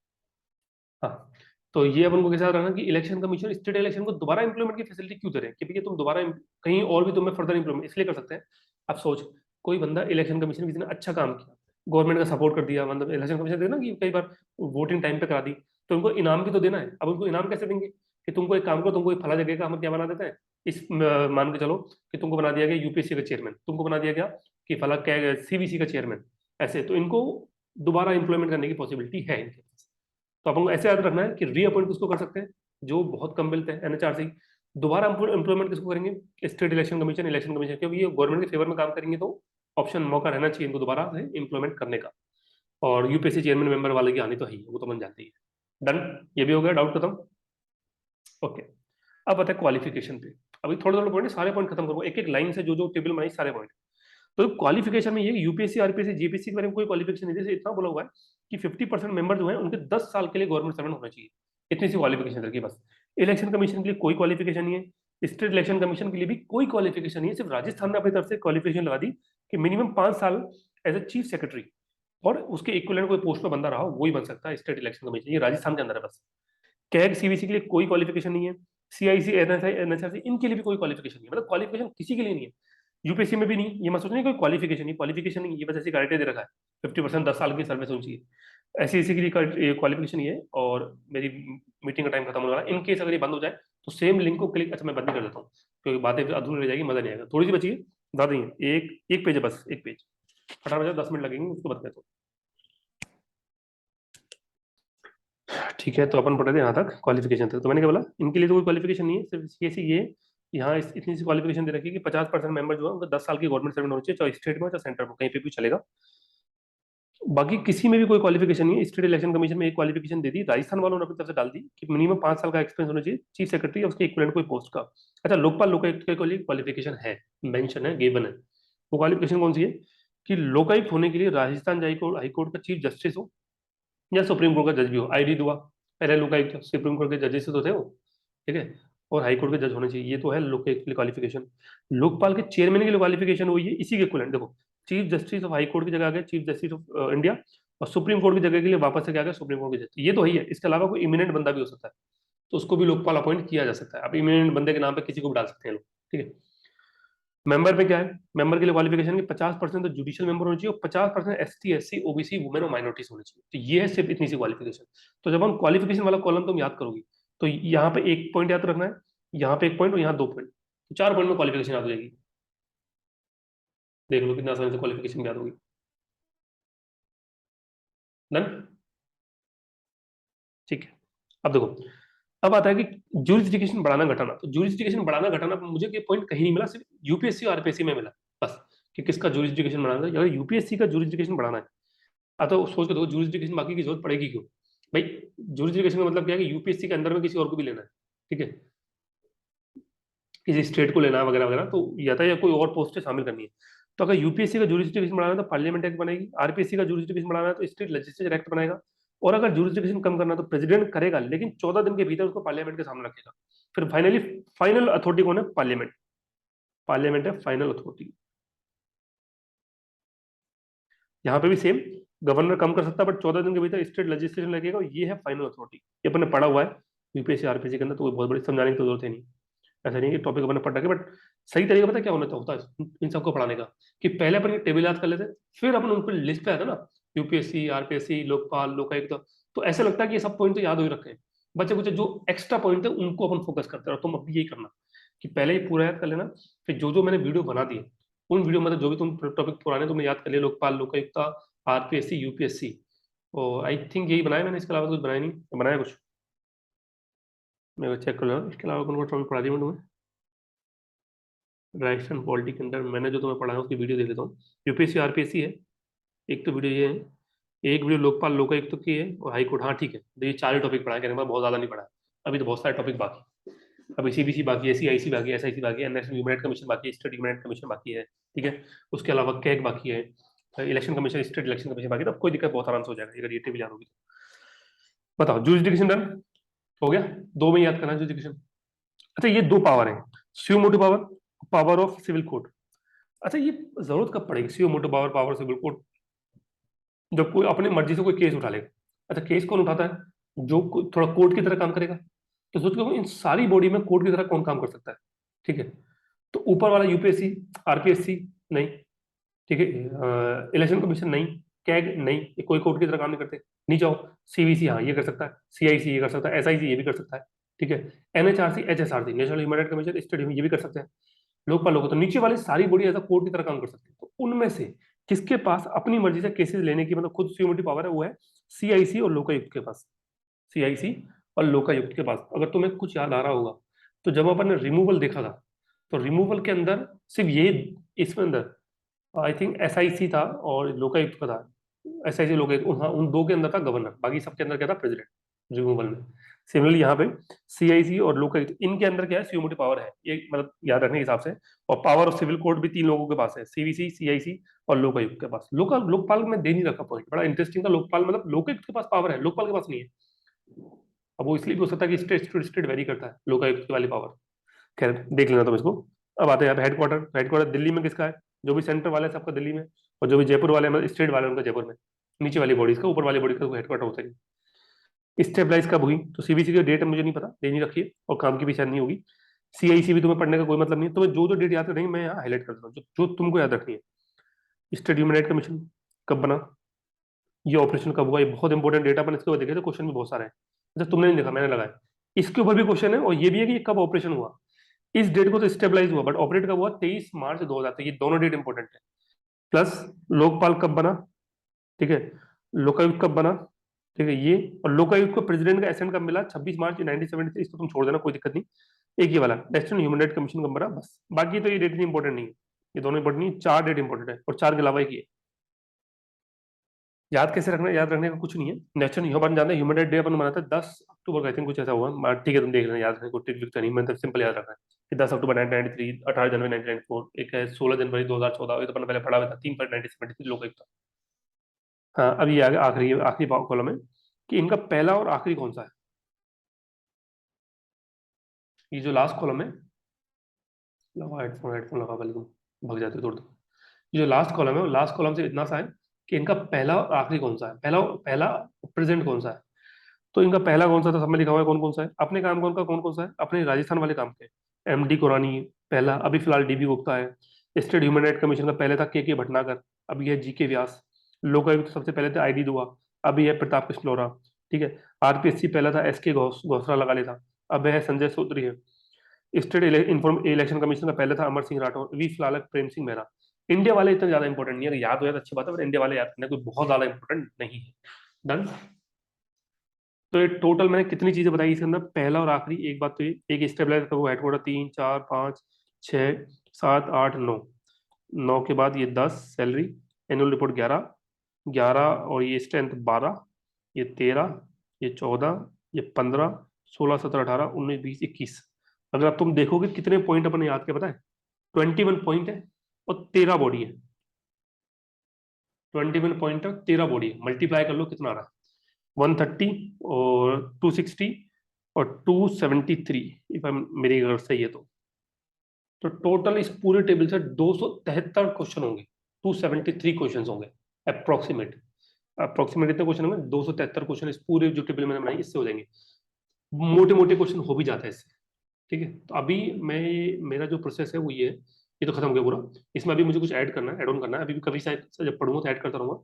हाँ, तो ये अपन को कैसे याद रखना कि इलेक्शन कमीशन स्टेट इलेक्शन को दोबारा एम्प्लॉयमेंट की फैसिलिटी क्यों दे रहे हैं? कि भैया तुम दोबारा कहीं और भी तुम्हें फर्दर एम्प्लॉयमेंट इसलिए कर सकते हैं। अब सोच, कोई बंदा इलेक्शन कमीशन किसी ने अच्छा काम किया, गवर्नमेंट का सपोर्ट कर दिया, मतलब इलेक्शन कमीशन देना कि कई बार वोटिंग टाइम पे करा दी, तो उनको इनाम भी तो देना है। अब उनको इनाम कैसे देंगे? कि तुमको एक काम करो, तुमको एक फला जगह का हम क्या बना देते हैं, मान के चलो कि तुमको बना दिया गया यूपीएससी का चेयरमैन, तुमको बना दिया गया कि फला क्या सीवीसी का चेयरमैन। ऐसे तो इनको दोबारा इंप्लॉयमेंट करने की पॉसिबिलिटी है इनके पास। तो अपन को ऐसे याद रखना है कि रीअपॉइंट किसको कर सकते हैं? जो बहुत कम मिलते हैं, एनएचआरसी। दोबारा इंप्लॉयमेंट किसको करेंगे? State election commission, election commission, क्योंकि ये गवर्नमेंट के फेवर में काम करेंगे, तो ऑप्शन मौका रहना चाहिए इनको दोबारा से इंप्लॉयमेंट करने का। और यूपीएससी चेयरमैन मेंबर वाले की हानि तो है ही, वो तो मन जानती है। डन, ये भी हो गया, डाउट खत्म। ओके, अब आता है क्वालिफिकेशन पे। अभी थोड़े थोड़े पॉइंट, सारे पॉइंट खत्म करूंगा एक एक लाइन से, जो जो टेबल बनाई सारे पॉइंट। तो क्वालिफिकेशन में ये यूपीएससी आरपीएससी जेपीएससी के बारे में कोई क्वालिफिकेशन नहीं, जैसे इतना बोला हुआ है कि 50% मेंबर जो है उनके 10 साल के लिए गवर्नमेंट सर्वेंट होना चाहिए। इतनी सी क्वालिफिकेशन रखी बस। इलेक्शन कमीशन के लिए कोई क्वालिफिकेशन नहीं है, स्टेट इलेक्शन कमीशन के लिए भी कोई क्वालिफिकेशन नहीं है। सिर्फ राजस्थान ने अपनी तरफ से क्वालिफिकेशन लगा दी कि मिनिमम 5 साल एज ए चीफ सेक्रेटरी और उसके इक्विवेलेंट कोई पोस्ट पे बंदा रहा हो, वही बन सकता है स्टेट इलेक्शन कमीशन। ये राजस्थान के अंदर है बस। कैग सीवीसी के लिए कोई क्वालिफिकेशन नहीं है, सीआईसी एनएचआरसी इनके लिए भी कोई क्वालिफिकेशन नहीं है, मतलब क्वालिफिकेशन किसी के लिए नहीं है। यूपीएससी में भी नहीं, ये मत सोचना कोई क्वालिफिकेशन नहीं, क्वालिफिकेशन नहीं, ये बस ऐसी क्राइटेरिया दे रखा है 50% 10 साल की सर्विस होनी चाहिए, ऐसी इसी के लिए क्वालिफिकेशन ये है। और मेरी मीटिंग का टाइम खत्म होने वाला है, इन केस अगर ये बंद हो जाए तो सेम लिंक को क्लिक, अच्छा मैं बंद ही कर देता हूँ क्योंकि बातें फिर अधूरी रह जाएगी, मजा नहीं आएगा। थोड़ी सी बची है, ज्यादा नहीं है, एक पेज है बस, एक पेज, 18 बजे 10 मिनट लगेंगे उसको बंद करता हूँ। ठीक है, तो अपन पढ़े थे यहाँ तक क्वालिफिकेशन तक। तो मैंने क्या बोला, इनके लिए तो कोई क्वालिफिकेशन नहीं है, सिर्फ ये यहाँ इतनी सी क्वालिफिकेशन दे रखी है कि 50% मेंबर जो है उनको 10 साल की गवर्नमेंट सर्विस होनी चाहिए, चाहे स्टेट में चाहे सेंटर में, कहीं पे भी चलेगा। बाकी किसी में भी कोई क्वालिफिकेशन नहीं है। स्टेट इलेक्शन कमीशन में एक क्वालिफिकेशन दे दी, राजस्थान वालों ने अपनी तरफ से डाल दी कि मिनिमम 5 साल का एक्सपीरियंस होना चाहिए चीफ सेक्रेटरी या उसके इक्विवेलेंट कोई पोस्ट का। अच्छा, लोकपाल लोकायुक्त के लिए क्वालिफिकेशन है, मेंशन है, गिवन है। वो क्वालिफिकेशन कौन सी है कि लोकायुक्त होने के लिए राजस्थान हाईकोर्ट का चीफ जस्टिस हो या सुप्रीम कोर्ट का जज भी हो, आईडी दुआ, पहले लोकायुक्त सुप्रीम कोर्ट के जजेस तो थे वो, ठीक है, और हाई कोर्ट के जज होने चाहिए, ये तो है लोकायुक्त के लिए क्वालिफिकेशन। लोकपाल के चेयरमैन के लिए क्वालिफिकेशन हुई है इसी के इक्विवेलेंट, देखो chief justice of high court की जगह आ गया चीफ जस्टिस ऑफ इंडिया, और सुप्रीम कोर्ट की जगह के लिए वापस से क्या गया सुप्रीम कोर्ट के जज, ये तो ही है। इसके अलावा कोई इमिनेंट बंदा भी हो सकता है, तो उसको भी लोकपाल अपॉइंट किया जा सकता है। अब इमिनेंट बंदे के नाम पे किसी को भी डाल सकते हैं लोग, ठीक है। मेंबर पे क्या है, मेंबर के लिए क्वालिफिकेशन की 50% तो जुडिशियल मेंबर होना चाहिए और 50% एसटी एससी ओबीसी वुमेन और माइनॉरिटीज होनी चाहिए, तो ये है सिर्फ इतनी सी क्वालिफिकेशन। तो जब हम क्वालिफिकेशन वाला कॉलम तुम याद करोगी तो यहाँ पे एक पॉइंट याद रखना है, यहाँ पे एक पॉइंट और यहाँ 2 पॉइंट, तो 4 पॉइंट में क्वालिफिकेशन याद हो जाएगी। देख लो कितना आसानी से क्वालिफिकेशन याद होगी। डन, ठीक है। अब देखो, अब आता है कि ज्यूरिसडिक्शन बढ़ाना घटाना, तो ज्यूरिसडिक्शन बढ़ाना घटाना मुझे ये पॉइंट कहीं नहीं मिला, सिर्फ यूपीएससी और आरपीएससी में मिला बस, कि किसका ज्यूरिसडिक्शन बढ़ाना है। अगर यूपीएससी का ज्यूरिसडिक्शन बढ़ाना है, तो सोच के देखो ज्यूरिसडिक्शन बाकी की जरूरत पड़ेगी क्यों भाई। ज्यूरिसडिक्शन का मतलब क्या है कि यूपीएससी के अंदर में किसी और को भी लेना है, ठीक है, किसी स्टेट को लेना है वगैरह वगैरह, तो या कोई और पोस्ट शामिल करनी है। तो अगर यूपीएससी का ज्यूरिसडिक्शन बढ़ाना है तो पार्लियामेंट एक्ट बनेगी, आरपीएससी का ज्यूरिसडिक्शन बढ़ाना है तो स्टेट लेजिस्लेचर एक्ट बनेगा, और अगर ज्यूरिसडिक्शन कम करना है तो प्रेसिडेंट करेगा, लेकिन 14 दिन के भीतर उसको पार्लियामेंट के सामने रखेगा। फिर फाइनली फाइनल अथॉरिटी कौन है, पार्लियामेंट, पार्लियामेंट है फाइनल अथॉरिटी। यहाँ पे भी सेम, गवर्नर कम कर सकता है बट 14 दिन के भीतर स्टेट लेजिस्लेशन लगेगा, ये है फाइनल अथॉरिटी। ये अपन ने पढ़ा हुआ है यूपीएससी आरपीएससी के अंदर, तो कोई बहुत बड़ी समझाने की तो जरूरत है नहीं। ऐसा नहीं है कि टॉपिक अपन ने पढ़ रखे, बट सही तरीका पता है क्या होना होता है इन सबको पढ़ाने का, कि पहले अपन टेबल याद कर लेते, फिर अपन उनको लिस्ट पे आता ना, यूपीएससी आरपीएससी लोकपाल लोकायुक्त, तो ऐसा लगता है कि ये सब पॉइंट तो याद हो ही रखे हैं। बच्चे कुछ जो एक्स्ट्रा पॉइंट है उनको अपन फोकस करते हैं, और तुम अभी यही करना कि पहले ही पूरा याद कर लेना, फिर जो जो मैंने वीडियो बना दिए उन वीडियो में जो भी तुम टॉपिक पुराने तुमने याद कर लिया, लोकपाल लोकायुक्त आरपीएससी यूपीएससी, और आई थिंक यही बनाया मैंने, इसके अलावा तो कुछ बनाया नहीं, बनाया कुछ मैं चेक कर लेना। इसके अलावा कौन कौन टॉपिक पढ़ा दिया मैं तुम्हें राजस्थान पॉलिटी के अंदर, मैंने जो तुम्हें पढ़ा है उसकी वीडियो दे देता हूँ। यूपीएससी आरपीएससी है एक तो वीडियो ये है, एक वीडियो लोकपाल लोकायुक्त की है, और हाईकोर्ट, हाँ ठीक है, तो ये 4 ही टॉपिक पढ़ा है, कहने के बाद बहुत ज्यादा नहीं पढ़ा है। अभी तो बहुत सारे टॉपिक बाकी, अभी सीबीसी बाकी है, सीआईसी बाकी है, एसआईसी बाकी है, नेशनल ह्यूमन राइट कमीशन बाकी है, स्टेट ह्यूमन राइट कमीशन बाकी है, ठीक है। उसके अलावा कैग बाकी है, election commission state election commission बाकी है, तो कोई दिक्कत बहुत आराम से हो जाएगा अगर ये टेबल याद होगी तो। बताओ जुरिसडिक्शन डन हो गया, 2 में याद करना जुरिसडिक्शन। अच्छा, ये 2 पावर है, suo motu power, power of civil court. अच्छा, ये जरूरत कब पड़ेगी suo motu power, power of civil court, जब कोई अपनी मर्जी से कोई केस उठा लेगा। अच्छा, केस कौन उठाता है, जो थोड़ा कोर्ट की तरह काम करेगा। तो सोचो इन सारी बॉडी में कोर्ट की तरह कौन काम कर सकता है, ठीक है। तो ऊपर वाला यूपीएससी आरपीएससी नहीं, ठीक है, इलेक्शन कमीशन नहीं, कैग नहीं, ये कोई कोर्ट की तरह काम नहीं करते। नीचे आओ, सीवीसी, हाँ ये कर सकता है, सीआईसी ये कर सकता है, एसआईसी ये भी कर सकता है, ठीक है। NHRC HSRC national human right commission state ये भी कर सकते हैं। लोकपाल लोग तो नीचे वाली सारी बॉडी एज कोर्ट की तरह काम कर सकते हैं। तो उनमें से किसके पास अपनी मर्जी से केसेस लेने की मतलब खुद सुप्रीम पावर है, वो है सीआईसी और लोकायुक्त के पास, सीआईसी और लोकायुक्त के पास। अगर तुम्हें कुछ याद आ रहा होगा तो जब अपन ने रिमूवल देखा था, तो रिमूवल के अंदर सिर्फ ये, इसमें अंदर आई थिंक एसआईसी था और लोकायुक्त का था, एसआईसी लोकायुक्त, हाँ उन 2 के अंदर था गवर्नर, बाकी सबके अंदर क्या था प्रेसिडेंट रिमूवल में। सिमिलरली यहाँ पे सीआईसी और लोकायुक्त, इनके अंदर क्या है सुप्रीम पावर है, ये मतलब याद रखने के हिसाब से। और पावर ऑफ सिविल कोर्ट भी 3 लोगों के पास है, सीवीसी सीआईसी और लोकायुक्त के पास। लोकपाल में दे नहीं रखा पॉइंट, बड़ा इंटरेस्टिंग था। लोकपाल मतलब लोकायुक्त के पास पावर है, लोकपाल के पास नहीं है। अब वो इसलिए भी हो सकता है कि स्टेट टू स्टेट वेरी करता है लोकायुक्त की वाली पावर। खैर देख लेना तुम इसको। अब आते हैं हेडक्वार्टर, हेडक्वार्टर दिल्ली में किसका है, जो भी सेंटर वाले हैं सबका दिल्ली में, और जो भी जयपुर वाले हैं स्टेट वाले उनका जयपुर में। नीचे वाली बॉडीज का, ऊपर वाली बॉडी का हेडक्वार्टर होता है। स्टेबलाइज कब हुई, तो सीबीसी की डेट मुझे नहीं पता, दे नहीं रखी है और काम की भी शायद नहीं होगी। CIC भी तुम्हें पढ़ने का कोई मतलब नहीं है, तुम्हें जो जो डेट याद रखेंगे मैं यहाँ हाईलाइट कर देता हूँ, जो तुमको याद रखनी है। स्टेट ह्यूमन राइट कमीशन कब बना, ये ऑपरेशन कब हुआ, ये बहुत इंपॉर्टेंट डेटा, अपन इसके ऊपर देखे तो क्वेश्चन भी बहुत सारे हैं। अच्छा तुमने नहीं देखा, मैंने लगाया, इसके ऊपर भी क्वेश्चन है, और ये भी है कि ये कब ऑपरेशन हुआ। इस डेट को तो स्टेबलाइज हुआ, बट ऑपरेट कब हुआ, 23 मार्च 2000, ये दोनों डेट इंपॉर्टेंट है। प्लस लोकपाल कब बना, ठीक है, लोकायुक्त कब बना, ठीक है ये, और लोकायुक्त को प्रेसिडेंट का एसेंट कब मिला, 26 मार्च 1973, इसको तुम छोड़ देना, कोई दिक्कत नहीं। एक ये वाला नेशनल ह्यूमन राइट कमीशन कब बना, बस, बाकी तो ये डेट इंपॉर्टेंट नहीं है, ये दोनों इंपॉर्टेंट नहीं है, 4 डेट इंपॉर्टेंट है, और 4 के अलावा एक ये। याद कैसे रखना है, याद रखने का कुछ नहीं है। नेशनल ह्यूमन जानते हैं, ह्यूमन राइट डे अपन मनाते हैं 10 अक्टूबर का, आई थिंक कुछ ऐसा हुआ, ठीक है तुम देख लेना, याद रखने को ट्रिक विक तो नहीं, मतलब सिंपल याद रखना है कि 10 अक्टूबर 1993, 18 जनवरी 1994, एक है 16 जनवरी 2014, ये तो अपन पहले पढ़ा हुआ था, 3 पर 1973 लोकायुक्त। हाँ अब ये आगे आखिरी आखिरी कॉलम है कि इनका पहला और आखिरी कौन सा है। ये जो लास्ट कॉलम है, लगा हेडफोन, हेडफोन लगा पहले तुम, भग जाते हो तोड़ दो। ये जो लास्ट कॉलम है, वो लास्ट कॉलम से इतना सा है कि इनका पहला और आखिरी कौन सा है, पहला पहला प्रेजेंट कौन सा है। तो इनका पहला कौन सा था, सब में लिखा हुआ है कौन कौन सा है, अपने काम कौन का कौन कौन सा है, अपने राजस्थान वाले काम के, MD कुरानी पहला, अभी फिलहाल DB गुप्ता है। स्टेट ह्यूमन राइट कमीशन का पहले था के भटनागर, अभी है GK व्यास। लोकायुक्त सबसे पहले थे ID दुआ, अभी है प्रताप कृष्ण लोरा, ठीक है। RPSC पहला था SK घोषणा लगा लेता, अब है संजय सूत्री है। स्टेट इलेक्शन कमीशन का पहले था अमर सिंह राठौर, वी फिलहाल है प्रेम सिंह मेहरा। इंडिया वाले इतना ज्यादा इंपॉर्टेंट नहीं है, अगर याद हो जाए तो अच्छी बात है, पर इंडिया वाले याद करने कोई बहुत ज्यादा इंपॉर्टेंट नहीं है। डन। तो ये टोटल मैंने कितनी चीजें बताई इसके अंदर, पहला और आखिरी, एक बात तो ये, एक स्टेबलाइजर का वो हेडक्वार्टर 3 4 5 6 7 8 9, 9 के बाद ये 10 सैलरी, एनुअल रिपोर्ट 11, 11 और ये स्ट्रेंथ 12, ये 13, ये 14, ये 15, 16 17 18 19 20 21। अगर अब तुम देखोगे कितने पॉइंट अपने याद के, पता है 21 पॉइंट है, और 13 बॉडी है, 21 पॉइंट है, 13 बॉडी है, मल्टीप्लाई कर लो कितना आ रहा है, 130 और 260 और 273, इफ मेरी अगर सही है तो टोटल इस पूरे टेबल से 273 क्वेश्चन होंगे, 273 क्वेश्चन होंगे अप्रोक्सीमेट। अप्रोक्सीमेट कितने क्वेश्चन होंगे, 273 क्वेश्चन इस पूरे जो टेबल मैंने बनाई इससे हो जाएंगे, मोटे मोटे क्वेश्चन हो भी जाता है इससे। ठीक है, तो अभी मैं मेरा जो प्रोसेस है वो ये है, ये तो खत्म हो गया पूरा। इसमें अभी मुझे कुछ ऐड करना है, ऐड ऑन करना है, अभी भी कभी शायद जब पढ़ूंगा तो ऐड करता रहूंगा।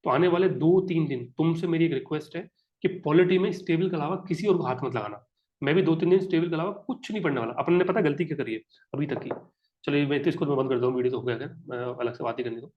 तो आने वाले 2-3 दिन तुमसे मेरी एक रिक्वेस्ट है कि पॉलिटी में स्टेबल के अलावा किसी और को हाथ मत लगाना। मैं भी 2-3 दिन स्टेबल के अलावा कुछ नहीं पढ़ने वाला। अपन ने पता गलती क्या करी है अभी तक की। चलिए मैं तो इसको मैं बंद कर दूँ, वीडियो तो हो गया, मैं अलग से बात ही करनी दो।